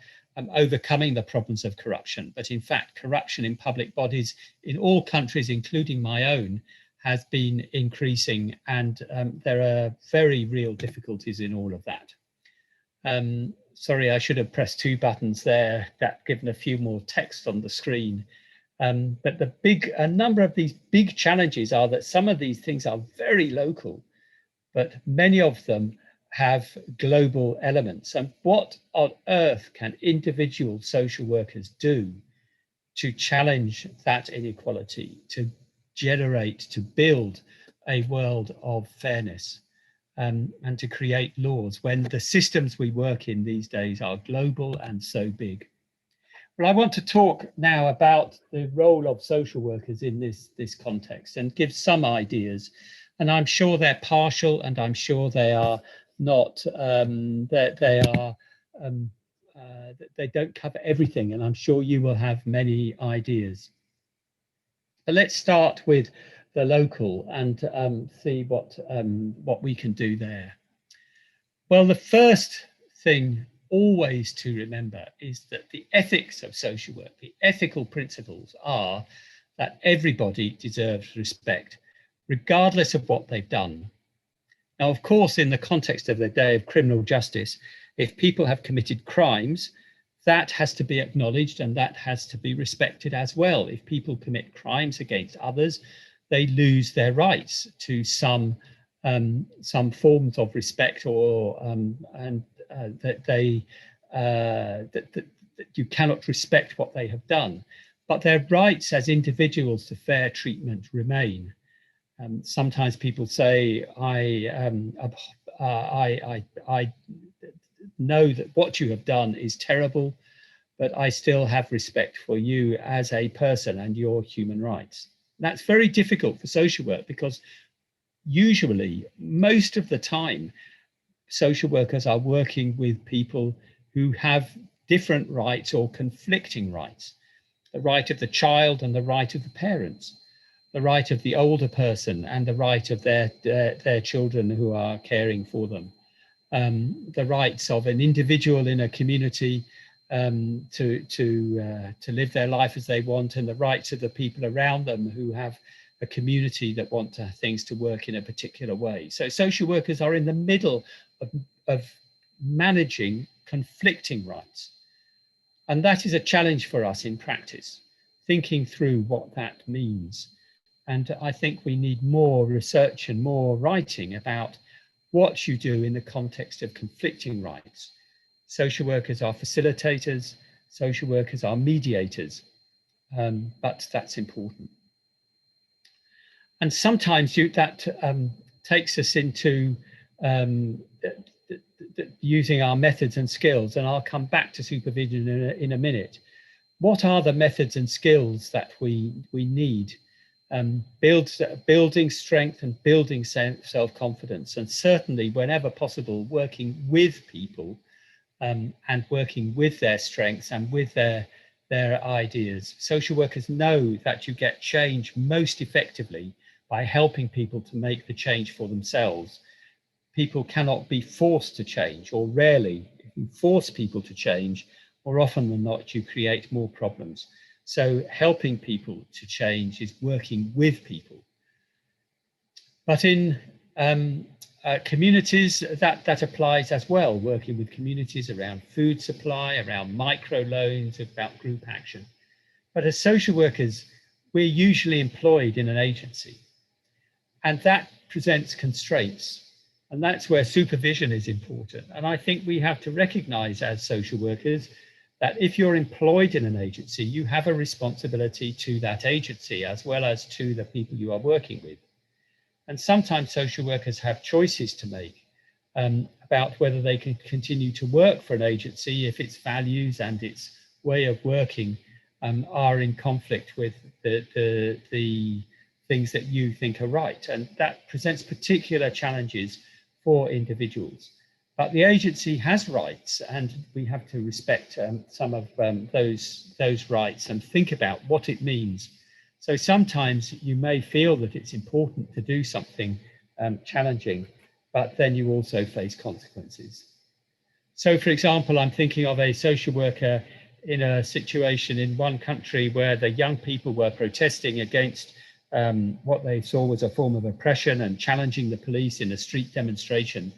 overcoming the problems of corruption, but in fact, corruption in public bodies in all countries, including my own, has been increasing, and there are very real difficulties in all of that. Sorry, I should have pressed two buttons there, that given a few more text on the screen. But a number of these big challenges are that some of these things are very local, but many of them have global elements. And what on earth can individual social workers do to challenge that inequality, to generate, to build a world of fairness, and to create laws when the systems we work in these days are global and so big? Well, I want to talk now about the role of social workers in this context and give some ideas. And I'm sure they're partial, and I'm sure they are not, they don't cover everything, and I'm sure you will have many ideas. But let's start with the local and see what we can do there. Well, the first thing always to remember is that the ethics of social work, the ethical principles, are that everybody deserves respect, regardless of what they've done. Now, of course, in the context of the day of criminal justice, if people have committed crimes, that has to be acknowledged and that has to be respected as well. If people commit crimes against others, they lose their rights to some forms of respect, or that you cannot respect what they have done. But their rights as individuals to fair treatment remain. Sometimes people say, I know that what you have done is terrible, but I still have respect for you as a person and your human rights. That's very difficult for social work because usually, most of the time, social workers are working with people who have different rights or conflicting rights. The right of the child and the right of the parents, the right of the older person and the right of their children who are caring for them, the rights of an individual in a community to live their life as they want, and the rights of the people around them who have a community that want things to work in a particular way. So social workers are in the middle of managing conflicting rights. And that is a challenge for us in practice, thinking through what that means. And I think we need more research and more writing about what you do in the context of conflicting rights. Social workers are facilitators, social workers are mediators, but that's important. And sometimes that takes us into using our methods and skills, and I'll come back to supervision in a minute. What are the methods and skills that we need? Building strength and building self-confidence, and certainly whenever possible working with people and working with their strengths and with their ideas. Social workers know that you get change most effectively by helping people to make the change for themselves. People cannot be forced to change, or rarely. If you force people to change, more often than not, you create more problems. So helping people to change is working with people. But in communities, that applies as well, working with communities around food supply, around microloans, about group action. But as social workers, we're usually employed in an agency, and that presents constraints. And that's where supervision is important. And I think we have to recognize as social workers that if you're employed in an agency, you have a responsibility to that agency as well as to the people you are working with. And sometimes social workers have choices to make about whether they can continue to work for an agency if its values and its way of working are in conflict with the things that you think are right. And that presents particular challenges for individuals. But the agency has rights, and we have to respect some of those rights and think about what it means. So sometimes you may feel that it's important to do something challenging, but then you also face consequences. So for example, I'm thinking of a social worker in a situation in one country where the young people were protesting against what they saw was a form of oppression and challenging the police in a street demonstration.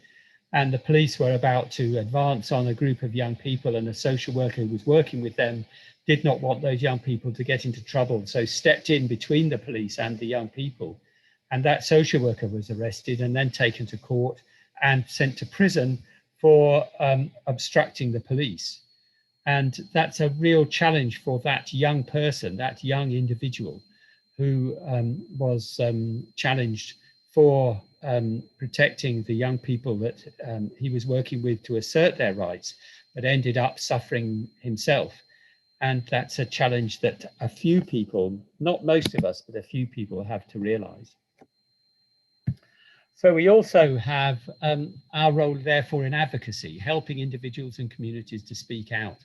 And the police were about to advance on a group of young people, and a social worker who was working with them did not want those young people to get into trouble, so stepped in between the police and the young people. And that social worker was arrested and then taken to court and sent to prison for obstructing the police. And that's a real challenge for that young person, that young individual who was challenged for protecting the young people that he was working with to assert their rights, but ended up suffering himself. And that's a challenge that a few people, not most of us, but a few people have to realize. So we also have our role, therefore, in advocacy, helping individuals and communities to speak out.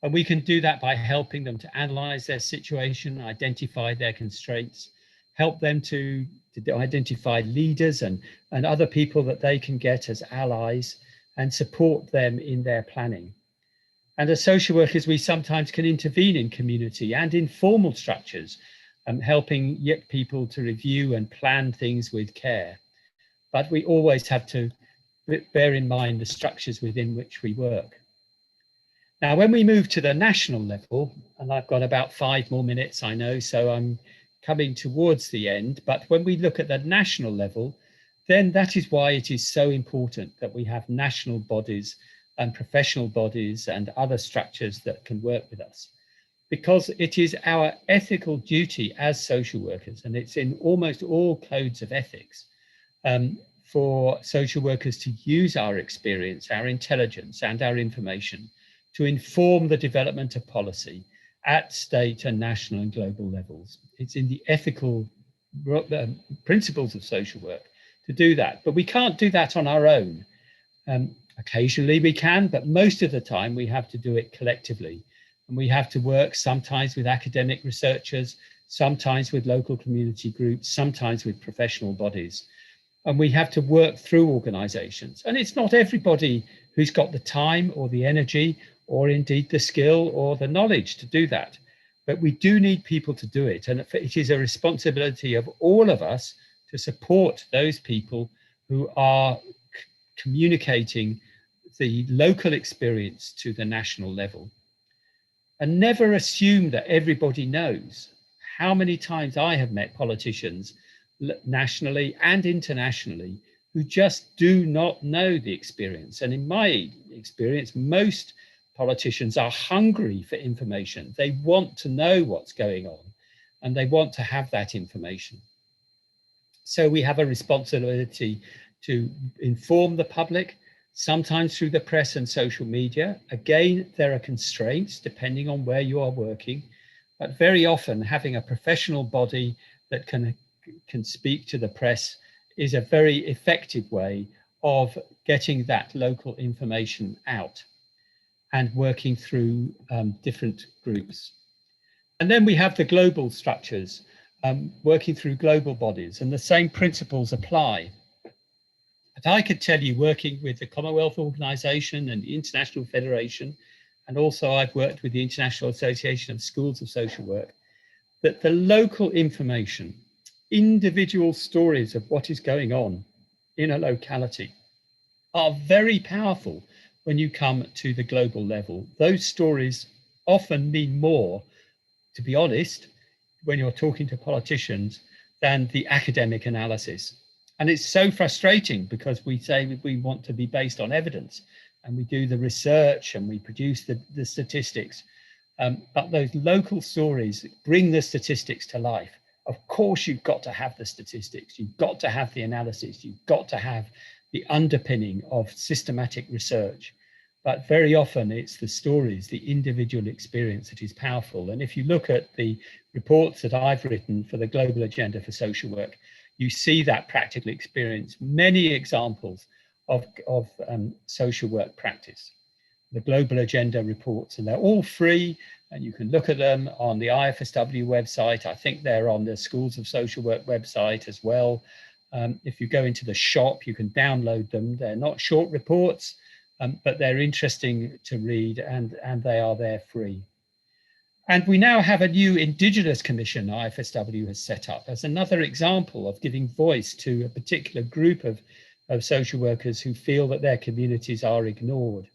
And we can do that by helping them to analyze their situation, identify their constraints, help them to identify leaders and other people that they can get as allies, and support them in their planning. And as social workers, we sometimes can intervene in community and in formal structures, helping people to review and plan things with care. But we always have to bear in mind the structures within which we work. Now, when we move to the national level, and I've got about 5 more minutes, I know, so I'm coming towards the end, but when we look at the national level, then that is why it is so important that we have national bodies and professional bodies and other structures that can work with us. because it is our ethical duty as social workers, and it's in almost all codes of ethics, for social workers to use our experience, our intelligence, and our information to inform the development of policy at state and national and global levels. It's in the ethical principles of social work to do that, but we can't do that on our own. Occasionally we can, but most of the time we have to do it collectively. And we have to work sometimes with academic researchers, sometimes with local community groups, sometimes with professional bodies. And we have to work through organizations. And it's not everybody who's got the time or the energy or indeed the skill or the knowledge to do that. But we do need people to do it. And it is a responsibility of all of us to support those people who are communicating the local experience to the national level. And never assume that everybody knows. How many times I have met politicians nationally and internationally who just do not know the experience. And in my experience, most politicians are hungry for information. They want to know what's going on and they want to have that information. So we have a responsibility to inform the public, sometimes through the press and social media. Again, there are constraints depending on where you are working, but very often having a professional body that can speak to the press is a very effective way of getting that local information out and working through different groups. And then we have the global structures, working through global bodies, and the same principles apply. But I could tell you, working with the Commonwealth Organization and the International Federation, and also I've worked with the International Association of Schools of Social Work, that the local information, individual stories of what is going on in a locality are very powerful when you come to the global level. Those stories often mean more, to be honest, when you're talking to politicians than the academic analysis. And it's so frustrating because we say we want to be based on evidence and we do the research and we produce the statistics. But those local stories bring the statistics to life. Of course, you've got to have the statistics. You've got to have the analysis. You've got to have the underpinning of systematic research. But very often it's the stories, the individual experience that is powerful. And if you look at the reports that I've written for the Global Agenda for Social Work, you see that practical experience, many examples of social work practice. The Global Agenda reports, and they're all free, and you can look at them on the IFSW website. I think they're on the Schools of Social Work website as well. If you go into the shop, you can download them. They're not short reports, but they're interesting to read, and they are there free. And we now have a new Indigenous Commission IFSW has set up as another example of giving voice to a particular group of social workers who feel that their communities are ignored.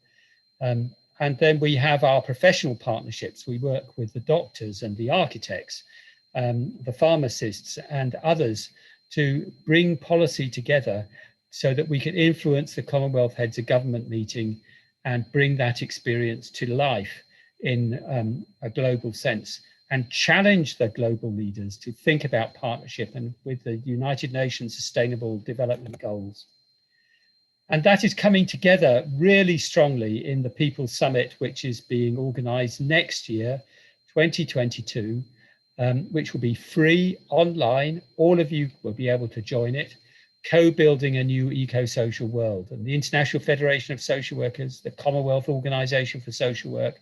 And then we have our professional partnerships. We work with the doctors and the architects, the pharmacists and others to bring policy together so that we can influence the Commonwealth Heads of Government meeting and bring that experience to life in a global sense and challenge the global leaders to think about partnership and with the United Nations Sustainable Development Goals. And that is coming together really strongly in the People's Summit, which is being organized next year, 2022, which will be free online. All of you will be able to join it, co-building a new eco-social world. And the International Federation of Social Workers, the Commonwealth Organization for Social Work,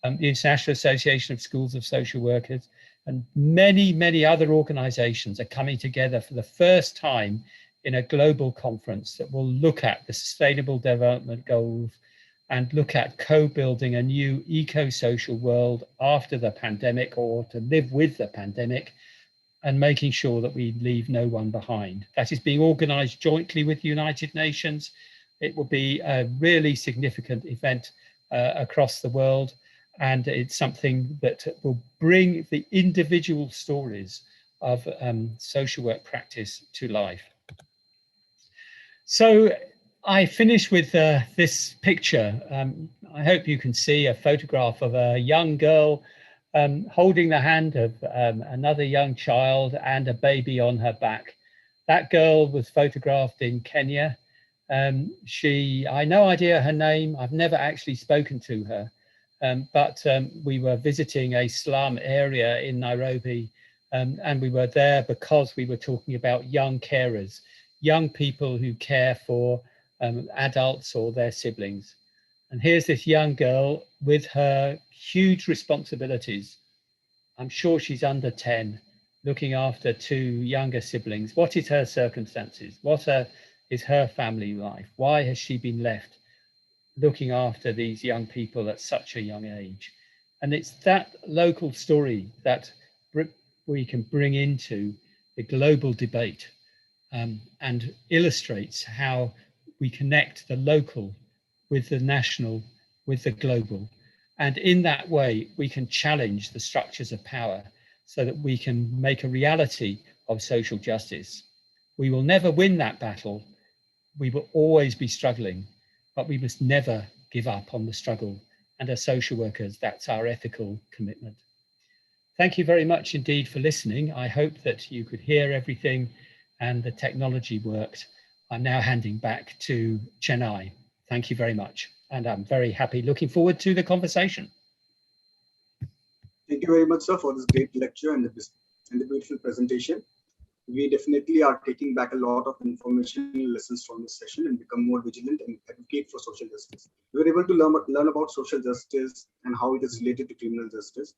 the International Association of Schools of Social Workers, and many, many other organizations are coming together for the first time in a global conference that will look at the Sustainable Development Goals and look at co-building a new eco-social world after the pandemic, or to live with the pandemic, and making sure that we leave no one behind. That is being organized jointly with the United Nations. It will be a really significant event across the world. And it's something that will bring the individual stories of social work practice to life. So I finish with this picture. I hope you can see a photograph of a young girl holding the hand of another young child and a baby on her back. That girl was photographed in Kenya. I no idea her name. I've never actually spoken to her, but we were visiting a slum area in Nairobi, and we were there because we were talking about young carers, young people who care for adults or their siblings. And here's this young girl with her huge responsibilities. I'm sure she's under 10, looking after 2 younger siblings. What is her circumstances? What is her family life? Why has she been left looking after these young people at such a young age? And it's that local story that we can bring into the global debate, and illustrates how we connect the local with the national, with the global. And in that way, we can challenge the structures of power so that we can make a reality of social justice. We will never win that battle. We will always be struggling, but we must never give up on the struggle. And as social workers, that's our ethical commitment. Thank you very much indeed for listening. I hope that you could hear everything and the technology worked. I'm now handing back to Chennai. Thank you very much. And I'm very happy, looking forward to the conversation. Thank you very much, sir, for this great lecture and the beautiful presentation. We definitely are taking back a lot of information lessons from this session and become more vigilant and advocate for social justice. We were able to learn about social justice and how it is related to criminal justice,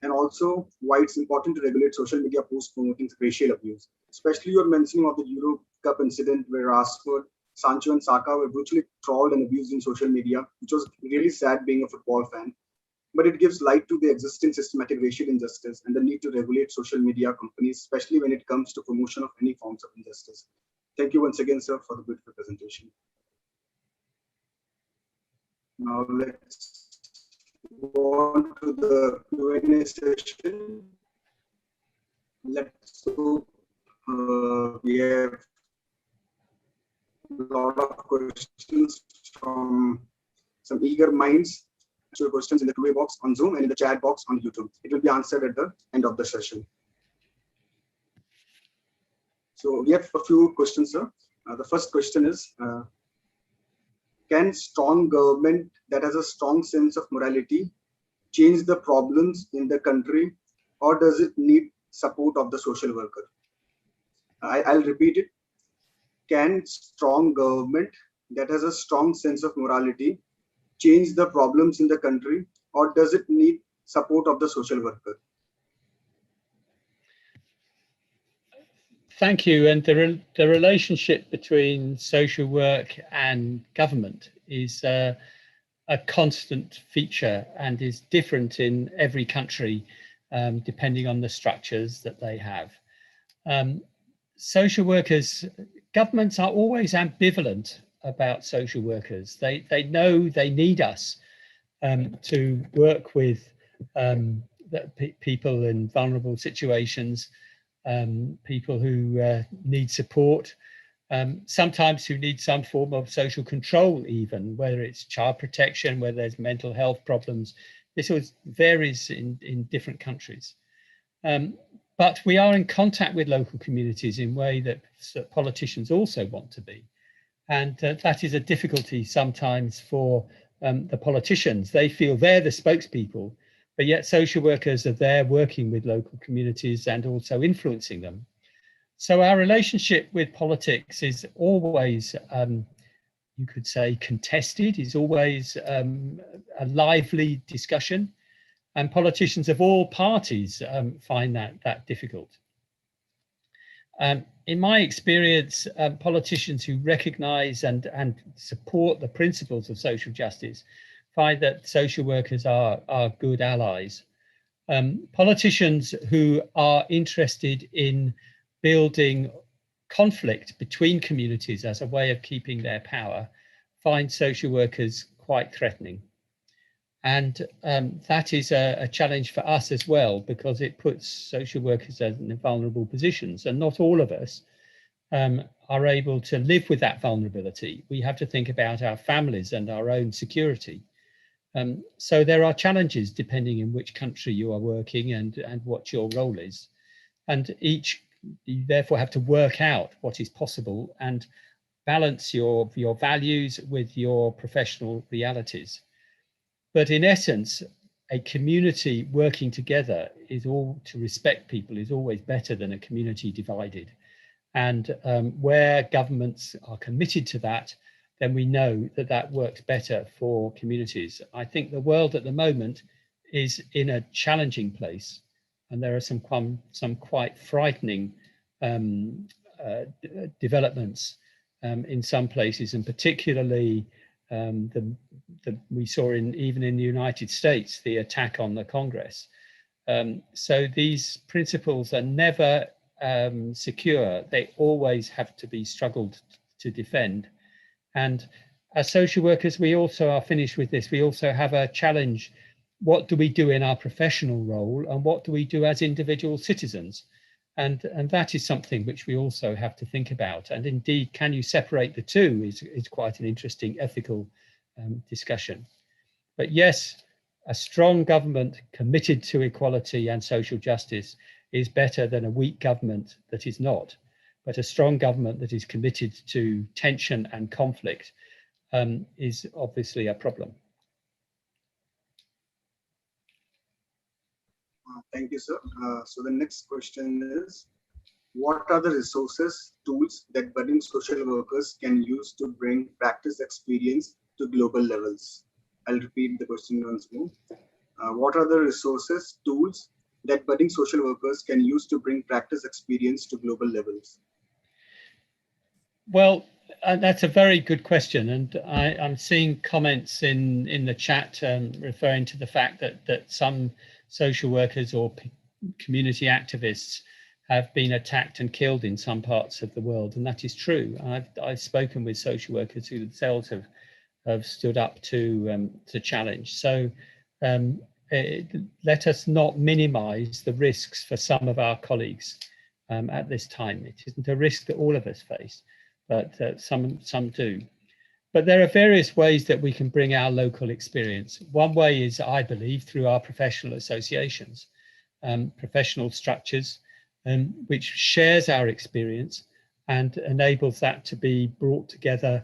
and also why it's important to regulate social media posts promoting racial abuse. Especially your mentioning of the Euro Cup incident where Rashford, Sancho and Saka were brutally trolled and abused in social media, which was really sad being a football fan. But it gives light to the existing systematic racial injustice and the need to regulate social media companies, especially when it comes to promotion of any forms of injustice. Thank you once again, sir, for the beautiful presentation. Now let's go on to the Q&A session. Let's hope we have a lot of questions from some eager minds. Your questions in the Q&A box on Zoom and in the chat box on YouTube. It will be answered at the end of the session. So we have a few questions, sir. The first question is, can strong government that has a strong sense of morality change the problems in the country, or does it need support of the social worker? I'll repeat it. Can strong government that has a strong sense of morality change the problems in the country, or does it need support of the social worker? Thank you. And the relationship between social work and government is a constant feature and is different in every country, depending on the structures that they have. Social workers, governments are always ambivalent about social workers. They know they need us to work with people in vulnerable situations, people who need support, sometimes who need some form of social control even, whether it's child protection, whether there's mental health problems. This varies in different countries. But we are in contact with local communities in a way that politicians also want to be. And that is a difficulty sometimes for the politicians. They feel they're the spokespeople, but yet social workers are there working with local communities and also influencing them. So our relationship with politics is always, you could say, contested, is always a lively discussion. And politicians of all parties find that difficult. In my experience, politicians who recognize and support the principles of social justice find that social workers are good allies. Politicians who are interested in building conflict between communities as a way of keeping their power find social workers quite threatening. And that is a challenge for us as well, because it puts social workers in vulnerable positions, and not all of us are able to live with that vulnerability. We have to think about our families and our own security. So there are challenges depending in which country you are working and what your role is. And you therefore have to work out what is possible and balance your values with your professional realities. But in essence, a community working together is all to respect people is always better than a community divided. And where governments are committed to that, then we know that that works better for communities. I think the world at the moment is in a challenging place, and there are some quite frightening developments in some places, and particularly we saw even in the United States, the attack on the Congress. So these principles are never secure. They always have to be struggled to defend. And as social workers, we also are finished with this. We also have a challenge. What do we do in our professional role, and what do we do as individual citizens? And that is something which we also have to think about. And indeed, can you separate the two is quite an interesting ethical discussion. But yes, a strong government committed to equality and social justice is better than a weak government that is not. But a strong government that is committed to tension and conflict is obviously a problem. Thank you, sir. So the next question is, what are the resources, tools that budding social workers can use to bring practice experience to global levels? I'll repeat the question once more. What are the resources, tools that budding social workers can use to bring practice experience to global levels? Well, that's a very good question, and I'm seeing comments in the chat referring to the fact that some social workers or community activists have been attacked and killed in some parts of the world, and that is true. I've spoken with social workers who themselves have stood up to challenge. So let us not minimize the risks for some of our colleagues at this time. It isn't a risk that all of us face, but some do. But there are various ways that we can bring our local experience. One way is, I believe, through our professional associations, professional structures, which shares our experience and enables that to be brought together.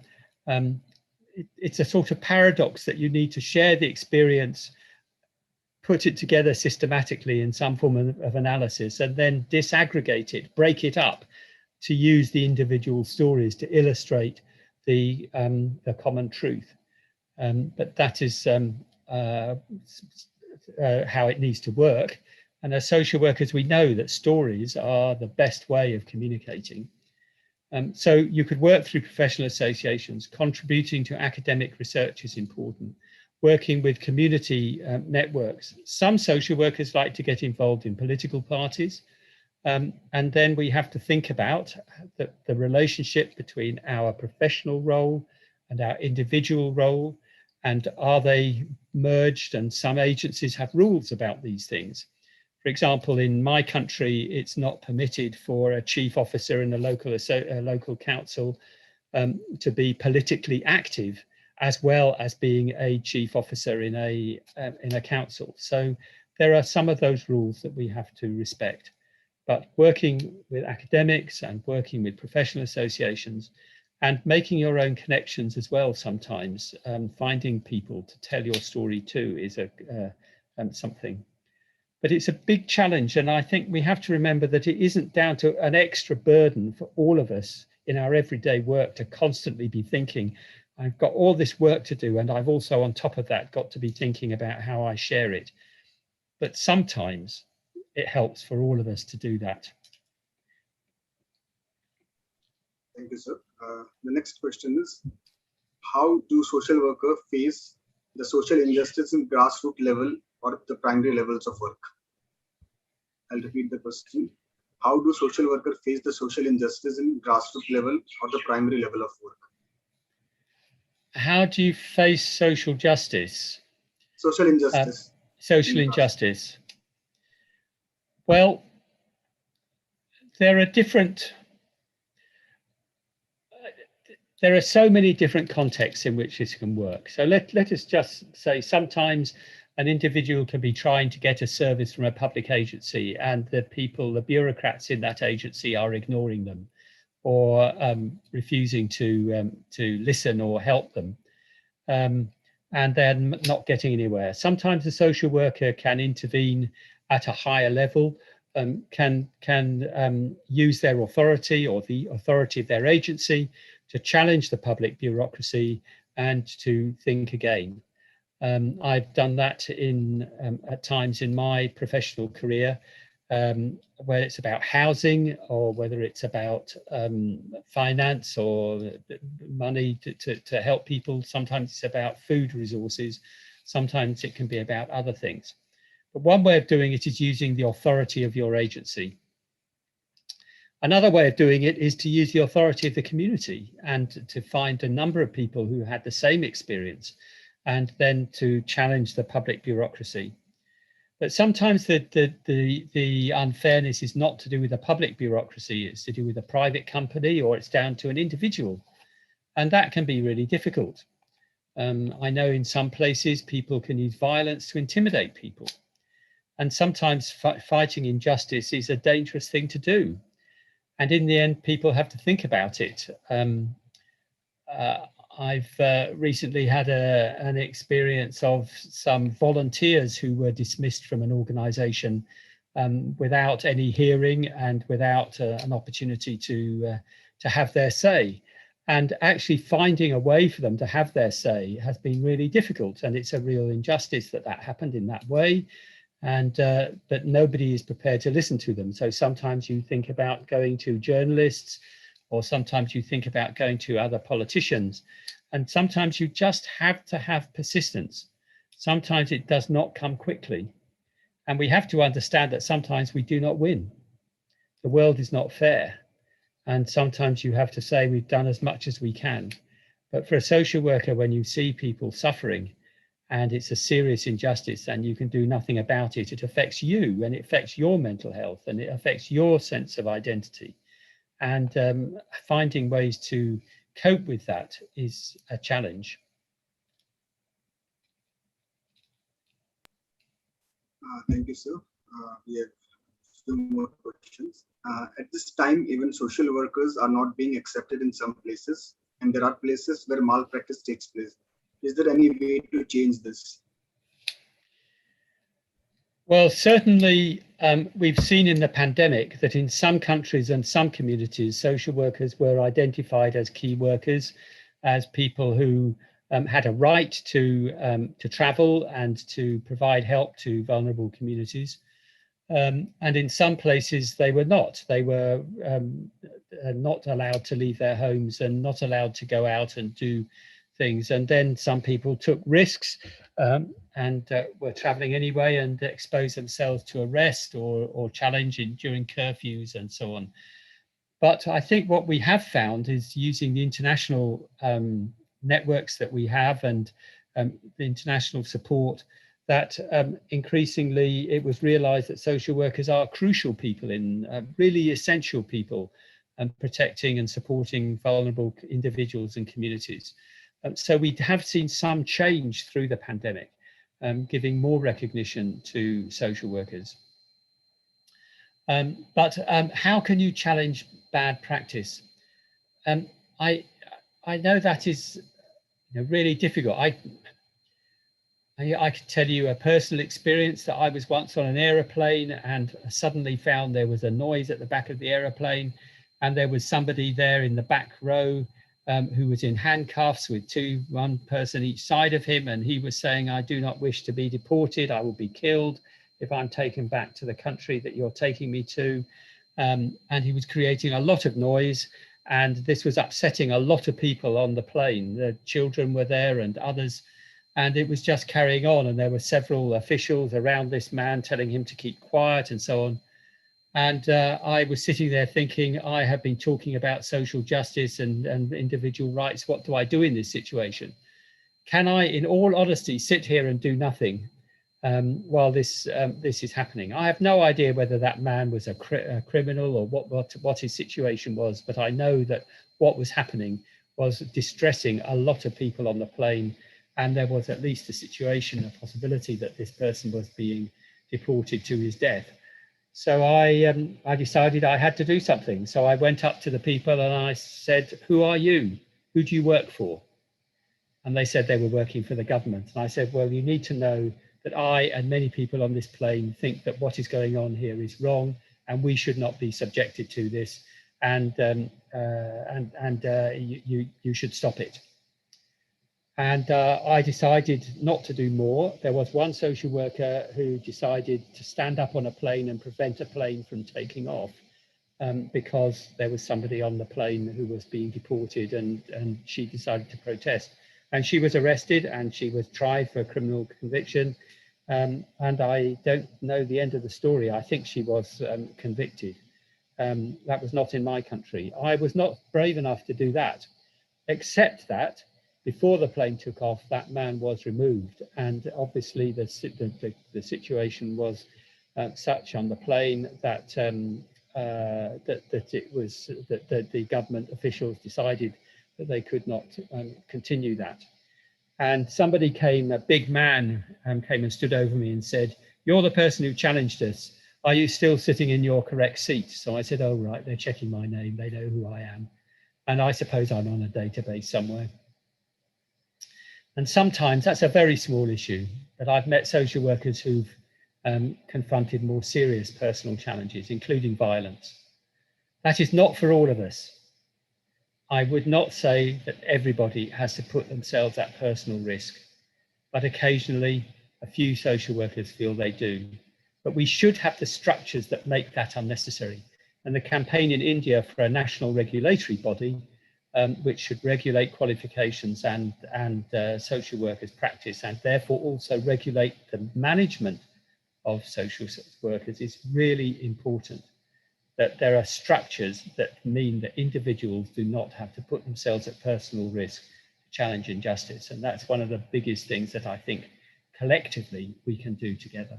It's a sort of paradox that you need to share the experience, put it together systematically in some form of analysis, and then disaggregate it, break it up to use the individual stories to illustrate the common truth. But that is how it needs to work. And as social workers, we know that stories are the best way of communicating. So you could work through professional associations. Contributing to academic research is important. Working with community networks. Some social workers like to get involved in political parties. And then we have to think about the relationship between our professional role and our individual role, and are they merged? And some agencies have rules about these things. For example, in my country, it's not permitted for a chief officer in a local council to be politically active, as well as being a chief officer in a council. So there are some of those rules that we have to respect. But working with academics and working with professional associations and making your own connections as well sometimes, finding people to tell your story to is something. But it's a big challenge, and I think we have to remember that it isn't down to an extra burden for all of us in our everyday work to constantly be thinking, I've got all this work to do, and I've also on top of that got to be thinking about how I share it. But sometimes it helps for all of us to do that. Thank you, sir. The next question is, how do social workers face the social injustice in grassroots level or the primary levels of work? I'll repeat the question. How do social workers face the social injustice in grassroots level or the primary level of work? How do you face social justice? Social injustice. Social injustice. Well, there are different there are so many different contexts in which this can work. So let us just say sometimes an individual can be trying to get a service from a public agency, and the bureaucrats in that agency are ignoring them or refusing to listen or help them. And they're not getting anywhere. Sometimes the social worker can intervene at a higher level, can use their authority or the authority of their agency to challenge the public bureaucracy and to think again. I've done that at times in my professional career, where it's about housing or whether it's about finance or money to help people. Sometimes it's about food resources. Sometimes it can be about other things. But one way of doing it is using the authority of your agency. Another way of doing it is to use the authority of the community and to find a number of people who had the same experience and then to challenge the public bureaucracy. But sometimes the unfairness is not to do with the public bureaucracy, it's to do with a private company, or it's down to an individual. And that can be really difficult. I know in some places people can use violence to intimidate people. And sometimes fighting injustice is a dangerous thing to do. And in the end, people have to think about it. I've recently had an experience of some volunteers who were dismissed from an organization without any hearing and without an opportunity to have their say. And actually finding a way for them to have their say has been really difficult. And it's a real injustice that happened in that way. And but nobody is prepared to listen to them. So sometimes you think about going to journalists, or sometimes you think about going to other politicians. And sometimes you just have to have persistence. Sometimes it does not come quickly. And we have to understand that sometimes we do not win. The world is not fair. And sometimes you have to say we've done as much as we can. But for a social worker, when you see people suffering and it's a serious injustice and you can do nothing about it, it affects you and it affects your mental health and it affects your sense of identity. And finding ways to cope with that is a challenge. Thank you, sir. We have few more questions. At this time, even social workers are not being accepted in some places, and there are places where malpractice takes place. Is there any way to change this? Well, certainly we've seen in the pandemic that in some countries and some communities, social workers were identified as key workers, as people who had a right to travel and to provide help to vulnerable communities. And in some places they were not. They were not allowed to leave their homes and not allowed to go out and do things. And then some people took risks and were traveling anyway and exposed themselves to arrest or challenging during curfews and so on. But I think what we have found is using the international networks that we have and the international support, that increasingly it was realized that social workers are crucial people really essential people and protecting and supporting vulnerable individuals and communities. So we have seen some change through the pandemic, giving more recognition to social workers. But how can you challenge bad practice? I know that is really difficult. I could tell you a personal experience that I was once on an aeroplane and suddenly found there was a noise at the back of the aeroplane, and there was somebody there in the back row who was in handcuffs with one person each side of him, and he was saying, "I do not wish to be deported. I will be killed if I'm taken back to the country that you're taking me to." And he was creating a lot of noise, and this was upsetting a lot of people on the plane. The children were there and others, and it was just carrying on. And there were several officials around this man telling him to keep quiet and so on. And I was sitting there thinking, I have been talking about social justice and individual rights. What do I do in this situation? Can I, in all honesty, sit here and do nothing while this is happening? I have no idea whether that man was a criminal or what his situation was, but I know that what was happening was distressing a lot of people on the plane, and there was at least a possibility that this person was being deported to his death. So I decided I had to do something. So I went up to the people and I said, "Who are you? Who do you work for?" And they said they were working for the government. And I said, "Well, you need to know that I and many people on this plane think that what is going on here is wrong, and we should not be subjected to this, and you should stop it." And I decided not to do more. There was one social worker who decided to stand up on a plane and prevent a plane from taking off because there was somebody on the plane who was being deported, and she decided to protest. And she was arrested and she was tried for a criminal conviction. And I don't know the end of the story. I think she was convicted. That was not in my country. I was not brave enough to do that, except that before the plane took off, that man was removed. And obviously the situation was such on the plane that the government officials decided that they could not continue that. And somebody came, a big man came and stood over me and said, "You're the person who challenged us. Are you still sitting in your correct seat?" So I said, "Oh, right, they're checking my name. They know who I am. And I suppose I'm on a database somewhere." And sometimes that's a very small issue, but I've met social workers who've confronted more serious personal challenges, including violence. That is not for all of us. I would not say that everybody has to put themselves at personal risk, but occasionally a few social workers feel they do. But we should have the structures that make that unnecessary. And the campaign in India for a national regulatory body which should regulate qualifications and social workers' practice, and therefore also regulate the management of social workers, is really important. That there are structures that mean that individuals do not have to put themselves at personal risk to challenge injustice. And that's one of the biggest things that I think collectively we can do together.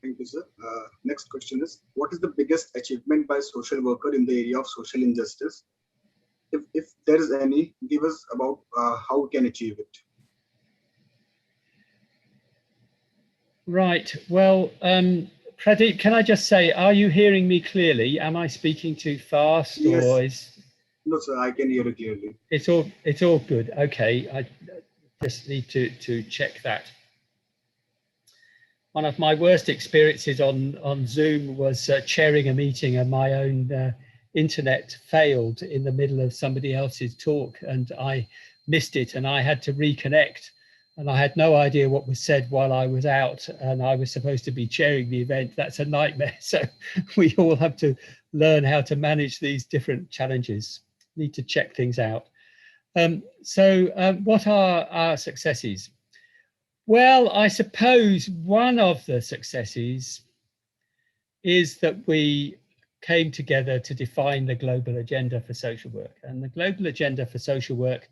Thank you, sir. Next question is, what is the biggest achievement by social worker in the area of social injustice? If there is any, give us about how we can achieve it. Right. Well, Pradeep, can I just say, are you hearing me clearly? Am I speaking too fast? Yes. Or is... No, sir, I can hear it clearly. It's all good. Okay, I just need to check that. One of my worst experiences on Zoom was chairing a meeting, and my own internet failed in the middle of somebody else's talk, and I missed it, and I had to reconnect, and I had no idea what was said while I was out, and I was supposed to be chairing the event. That's a nightmare. So we all have to learn how to manage these different challenges. Need to check things out. What are our successes? Well, I suppose one of the successes is that we came together to define the global agenda for social work. And the global agenda for social work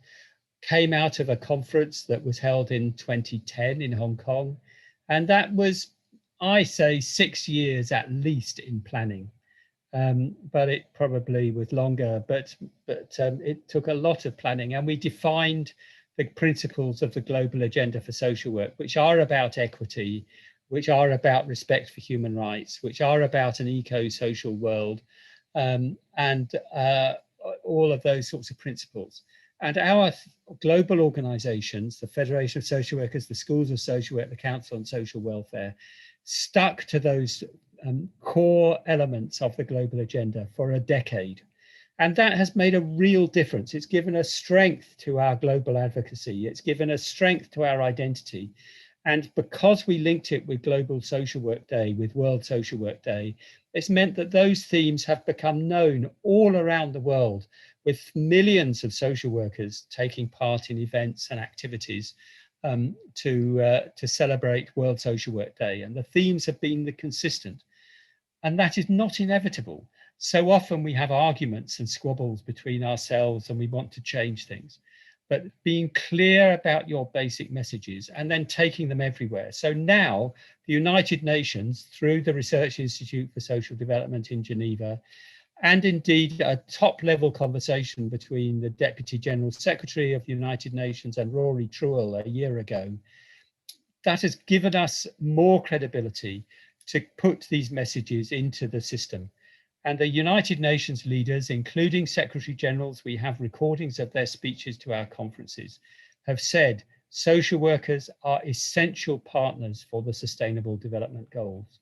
came out of a conference that was held in 2010 in Hong Kong. And that was, I say, 6 years at least in planning. But it probably was longer, but it took a lot of planning, and we defined the principles of the global agenda for social work, which are about equity, which are about respect for human rights, which are about an eco-social world, and all of those sorts of principles. And our global organizations, the Federation of Social Workers, the Schools of Social Work, the Council on Social Welfare, stuck to those core elements of the global agenda for a decade. And that has made a real difference. It's given us strength to our global advocacy. It's given us strength to our identity. And because we linked it with Global Social Work Day, with World Social Work Day, it's meant that those themes have become known all around the world, with millions of social workers taking part in events and activities to celebrate World Social Work Day. And the themes have been consistent. And that is not inevitable. So often we have arguments and squabbles between ourselves and we want to change things. but being clear about your basic messages and then taking them everywhere. So now the United Nations, through the Research Institute for Social Development in Geneva, and indeed a top-level conversation between the Deputy General Secretary of the United Nations and Rory Truell a year ago, that has given us more credibility to put these messages into the system. And the United Nations leaders, including Secretary Generals, we have recordings of their speeches to our conferences, have said social workers are essential partners for the Sustainable Development Goals.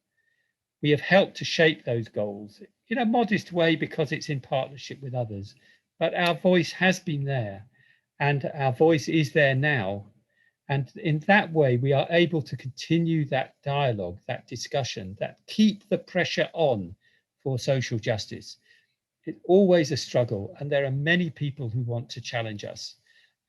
We have helped to shape those goals in a modest way because it's in partnership with others, but our voice has been there and our voice is there now. And in that way, we are able to continue that dialogue, that discussion, that keep the pressure on for social justice. It's always a struggle, and there are many people who want to challenge us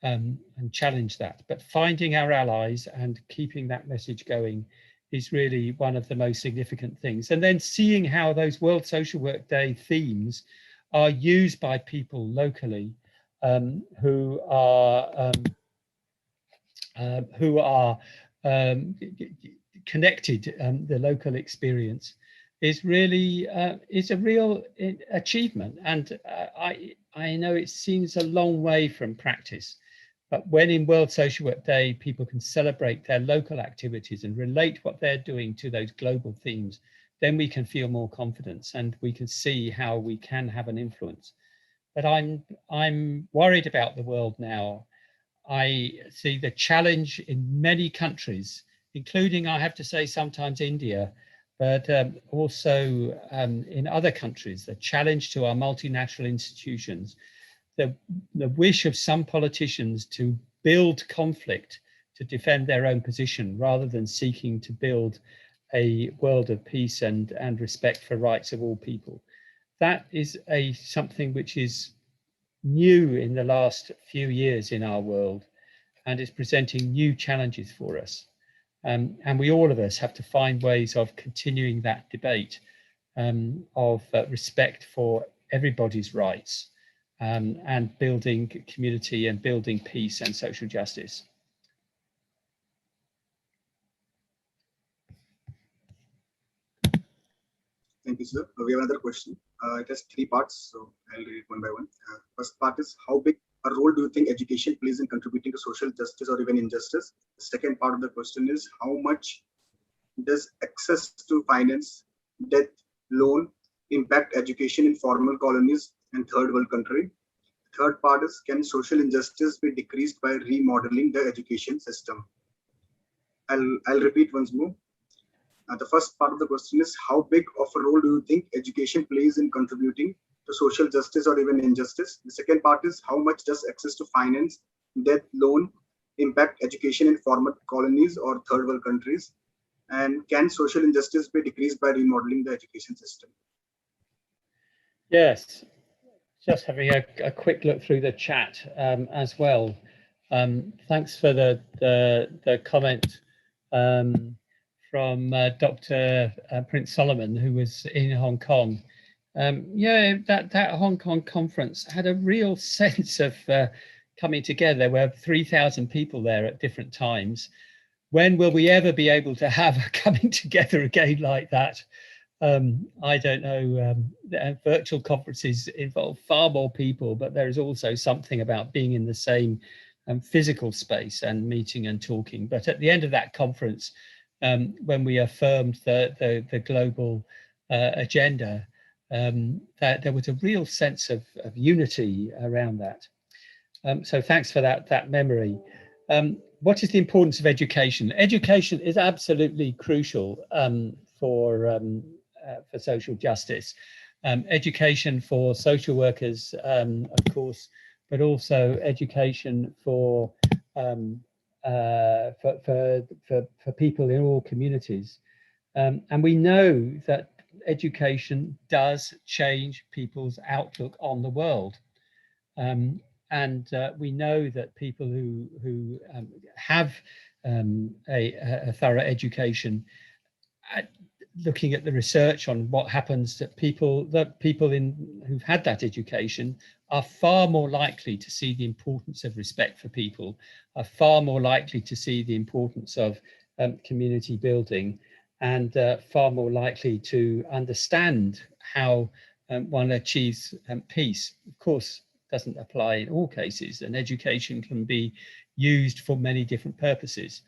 and challenge that. But finding our allies and keeping that message going is really one of the most significant things. And then seeing how those World Social Work Day themes are used by people locally who are connected, the local experience is really is a real achievement. And I know it seems a long way from practice, but when in World Social Work Day, people can celebrate their local activities and relate what they're doing to those global themes, then we can feel more confidence and we can see how we can have an influence. But I'm worried about the world now. I see the challenge in many countries, including, I have to say, sometimes India, but also in other countries, the challenge to our multinational institutions, the wish of some politicians to build conflict to defend their own position rather than seeking to build a world of peace and respect for rights of all people. That is something which is new in the last few years in our world and is presenting new challenges for us. And we, all of us, have to find ways of continuing that debate of respect for everybody's rights and building community and building peace and social justice. Thank you, sir. We have another question. It has 3 parts, so I'll read it one by one. First part is, how big a role do you think education plays in contributing to social justice or even injustice? The second part of the question is, how much does access to finance, debt, loan impact education in formal colonies and third world country? Third part is, can social injustice be decreased by remodeling the education system? I'll repeat once more. The first part of the question is, how big of a role do you think education plays in contributing to social justice or even injustice? The second part is, how much does access to finance, debt, loan impact education in former colonies or third world countries? And can social injustice be decreased by remodeling the education system? Yes, just having a quick look through the chat as well. Thanks for the comment from Dr. Prince Solomon, who was in Hong Kong. Yeah, that Hong Kong conference had a real sense of coming together. There were 3,000 people there at different times. When will we ever be able to have a coming together again like that? I don't know. Virtual conferences involve far more people, but there is also something about being in the same physical space and meeting and talking. But at the end of that conference, when we affirmed the global agenda, that there was a real sense of unity around that. So thanks for that memory. What is the importance of education? Education is absolutely crucial for social justice. Education for social workers, of course, but also education for people in all communities. And we know that education does change people's outlook on the world. And we know that people who have a thorough education looking at the research on what happens to people, who've had that education are far more likely to see the importance of respect for people, are far more likely to see the importance of community building, and far more likely to understand how one achieves peace. Of course, doesn't apply in all cases, and education can be used for many different purposes.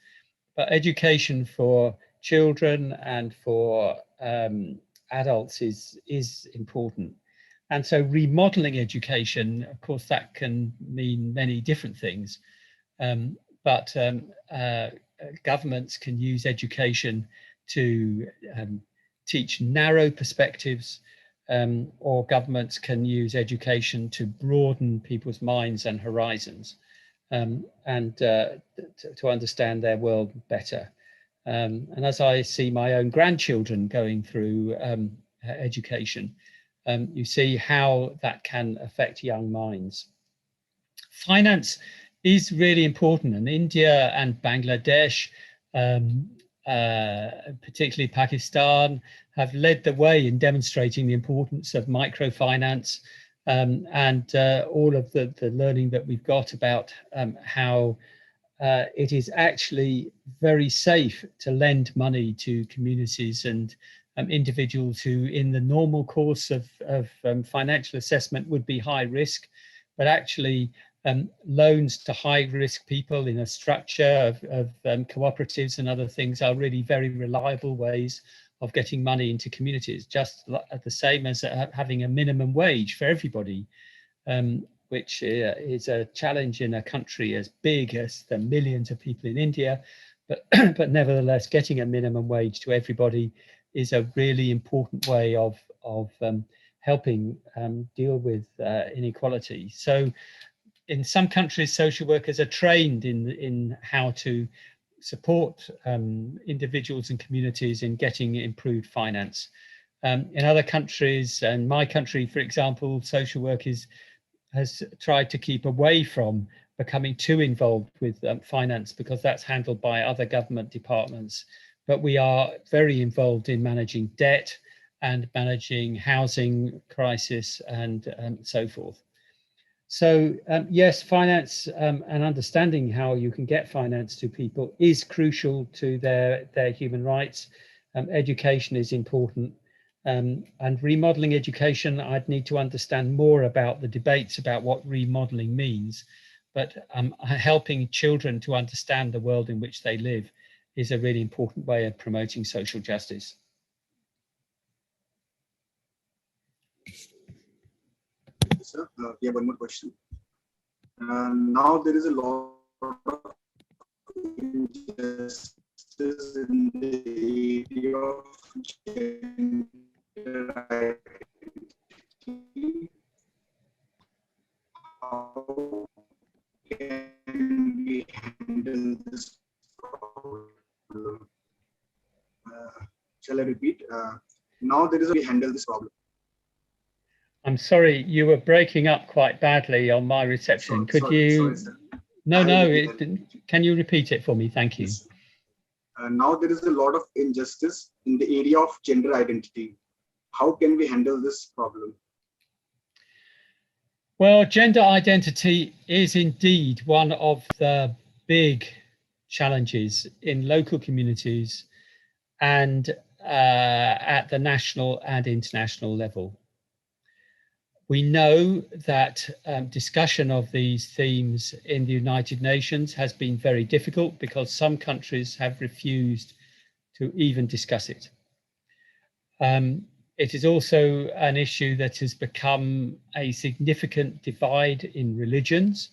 But education for children and for adults is important. And so remodeling education, of course, that can mean many different things. But governments can use education to teach narrow perspectives, or governments can use education to broaden people's minds and horizons, and to understand their world better. And as I see my own grandchildren going through education, you see how that can affect young minds. Finance is really important, and India and Bangladesh, particularly Pakistan, have led the way in demonstrating the importance of microfinance, and all of the learning that we've got about how it is actually very safe to lend money to communities and individuals who in the normal course of financial assessment would be high risk, but actually loans to high risk people in a structure of cooperatives and other things are really very reliable ways of getting money into communities, just the same as having a minimum wage for everybody, which is a challenge in a country as big as the millions of people in India, but but nevertheless, getting a minimum wage to everybody is a really important way of helping deal with inequality. So, in some countries, social workers are trained in how to support individuals and communities in getting improved finance. In other countries, and my country, for example, social work has tried to keep away from becoming too involved with finance because that's handled by other government departments. But we are very involved in managing debt and managing housing crisis and so forth. So yes, finance and understanding how you can get finance to people is crucial to their human rights. Education is important. And remodeling education, I'd need to understand more about the debates about what remodeling means, but helping children to understand the world in which they live is a really important way of promoting social justice. Thank you, sir. We have one more question. Now there is a lot of injustice in the area of gender identity. How can we handle this problem? Shall I repeat? Now there is a way to handle this problem. I'm sorry, you were breaking up quite badly on my reception. Could you? Sorry, No, can you repeat it for me? Thank you. Yes. Now there is a lot of injustice in the area of gender identity. How can we handle this problem? Well, gender identity is indeed one of the big challenges in local communities and at the national and international level. We know that discussion of these themes in the United Nations has been very difficult because some countries have refused to even discuss it. It is also an issue that has become a significant divide in religions.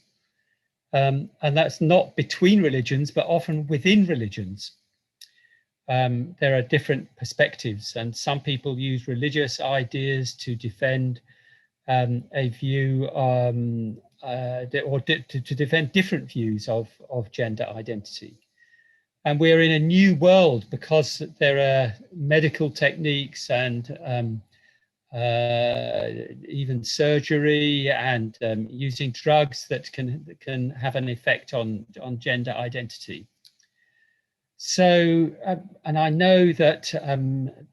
And that's not between religions, but often within religions. There are different perspectives, and some people use religious ideas to defend a view or to defend different views of gender identity. And we're in a new world because there are medical techniques and even surgery and using drugs that can have an effect on gender identity. And I know that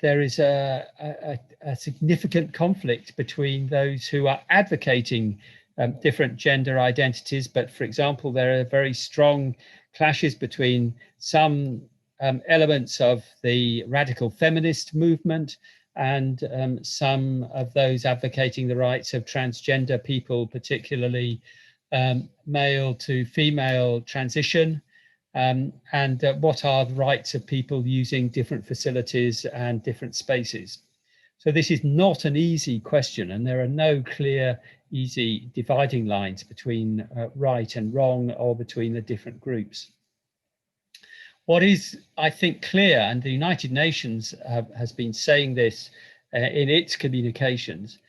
there is a significant conflict between those who are advocating different gender identities, but for example, there are very strong clashes between some elements of the radical feminist movement and some of those advocating the rights of transgender people, particularly male to female transition, and what are the rights of people using different facilities and different spaces. So this is not an easy question, and there are no clear, easy dividing lines between right and wrong or between the different groups. What is, I think, clear, and the United Nations has been saying this in its communications,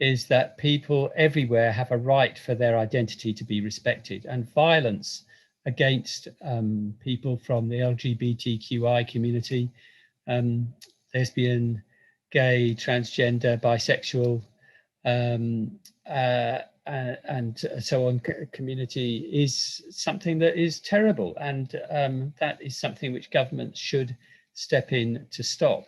is that people everywhere have a right for their identity to be respected, and violence against people from the LGBTQI community, lesbian, gay, transgender, bisexual, and so on community is something that is terrible, and that is something which governments should step in to stop.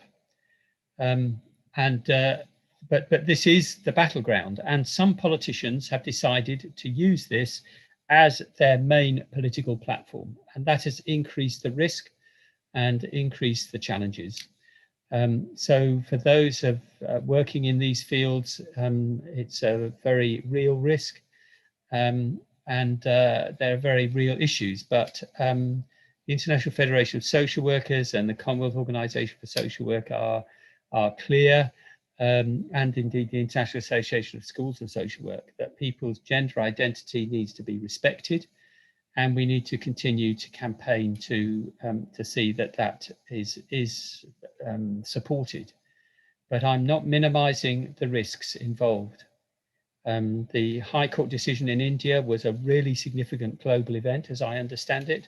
But this is the battleground, and some politicians have decided to use this as their main political platform, and that has increased the risk and increased the challenges. So for those of working in these fields, it's a very real risk, and there are very real issues. But the International Federation of Social Workers and the Commonwealth Organization for Social Work are clear, and indeed the International Association of Schools of Social Work, that people's gender identity needs to be respected, and we need to continue to campaign to see that that is supported. But I'm not minimizing the risks involved. The High Court decision in India was a really significant global event, as I understand it,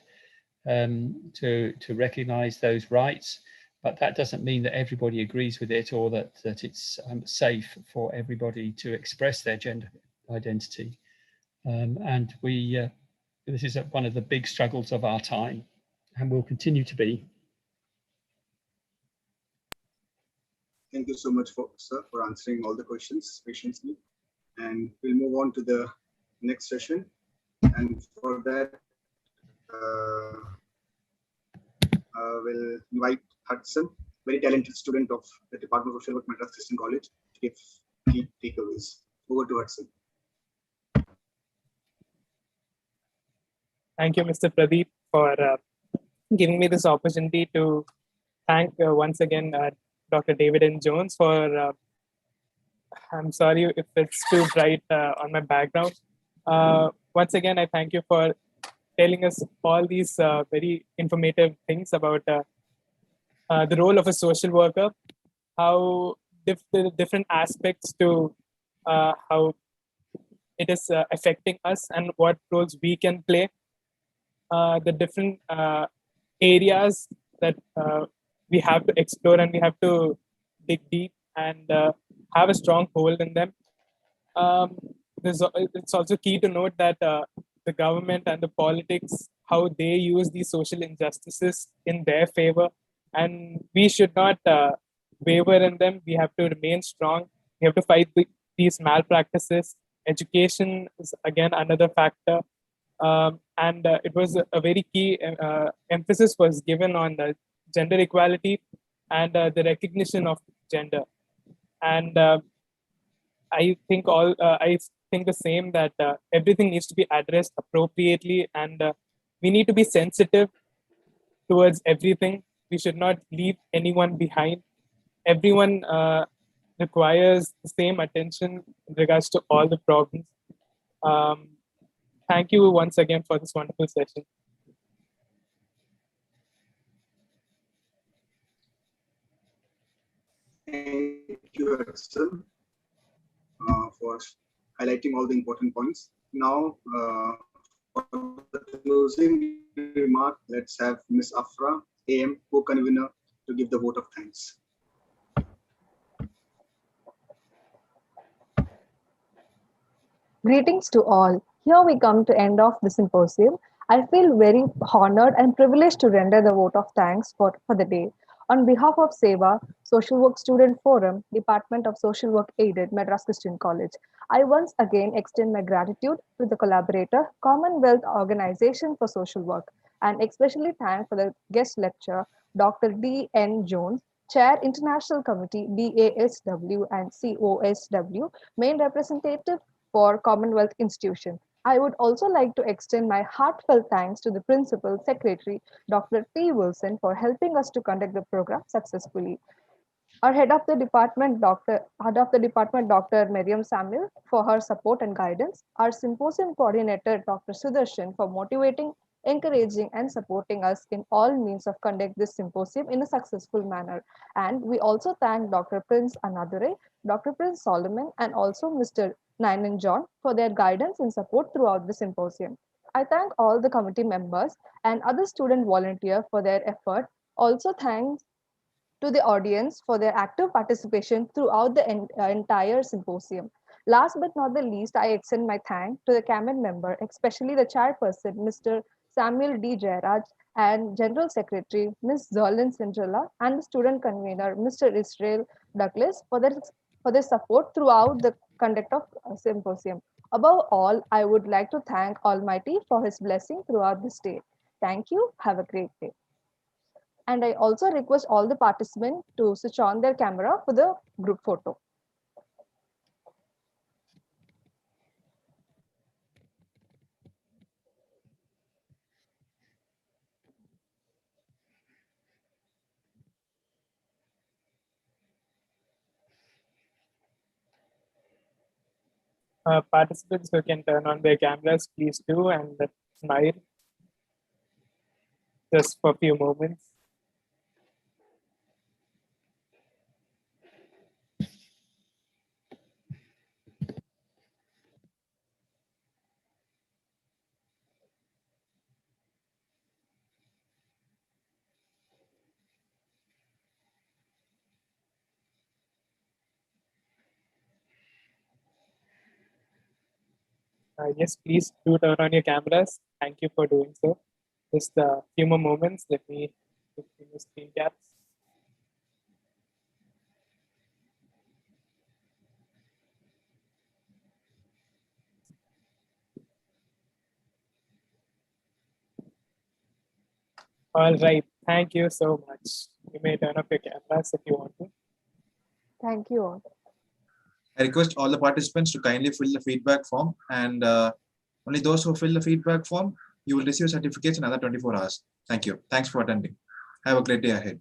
to recognize those rights. But that doesn't mean that everybody agrees with it, or that it's safe for everybody to express their gender identity. And this is one of the big struggles of our time, and will continue to be. Thank you so much, sir, for answering all the questions patiently. And we'll move on to the next session. And for that, we'll invite Hudson, very talented student of the Department of Social Work, Madras Christian College, to give key takeaways. Over to Hudson. Thank you, Mr. Pradeep, for giving me this opportunity to thank once again Dr. David N. Jones for, I'm sorry if it's too bright on my background. Once again, I thank you for telling us all these very informative things about the role of a social worker, how the different aspects to how it is affecting us and what roles we can play. The different areas that we have to explore, and we have to dig deep and have a strong hold in them. It's also key to note that the government and the politics, how they use these social injustices in their favor, and we should not waver in them. We have to remain strong. We have to fight these malpractices. Education is again another factor. And it was a very key emphasis was given on the gender equality and the recognition of gender. And I think the same, that everything needs to be addressed appropriately, and we need to be sensitive towards everything. We should not leave anyone behind. Everyone requires the same attention in regards to all the problems. Thank you once again for this wonderful session. Thank you, Hudson, for highlighting all the important points. Now, for the closing remark, let's have Ms. Afra, AM, co-convener, to give the vote of thanks. Greetings to all. Here we come to end of the symposium. I feel very honored and privileged to render the vote of thanks for the day. On behalf of SEWA, Social Work Student Forum, Department of Social Work Aided, Madras Christian College, I once again extend my gratitude to the collaborator, Commonwealth Organization for Social Work, and especially thank for the guest lecturer, Dr. D. N. Jones, Chair International Committee BASW and COSW, main representative for Commonwealth institution. I would also like to extend my heartfelt thanks to the Principal Secretary, Dr. T. Wilson, for helping us to conduct the program successfully. Our head of the department, Dr. Miriam Samuel, for her support and guidance. Our symposium coordinator, Dr. Sudarshan, for motivating, encouraging, and supporting us in all means of conduct this symposium in a successful manner. And we also thank Dr. Prince Anadure, Dr. Prince Solomon, and also Mr. Nainan John for their guidance and support throughout the symposium. I thank all the committee members and other student volunteers for their effort. Also thanks to the audience for their active participation throughout the entire symposium. Last but not the least, I extend my thanks to the cabinet member, especially the chairperson, Mr. Samuel D. Jairaj, and General Secretary, Ms. Zerlin Cinderella, and the student convener, Mr. Israel Douglas, for their support throughout the conduct of symposium. Above all, I would like to thank Almighty for his blessing throughout this day. Thank you. Have a great day. And I also request all the participants to switch on their camera for the group photo. Participants who can turn on their cameras, please do, and smile just for a few moments. Yes, please do turn on your cameras. Thank you for doing so. Just a few more moments. Let me remove screen caps. All right. Thank you so much. You may turn off your cameras if you want to. Thank you all. I request all the participants to kindly fill the feedback form, and only those who fill the feedback form, you will receive certificates in another 24 hours. Thank you. Thanks for attending. Have a great day ahead.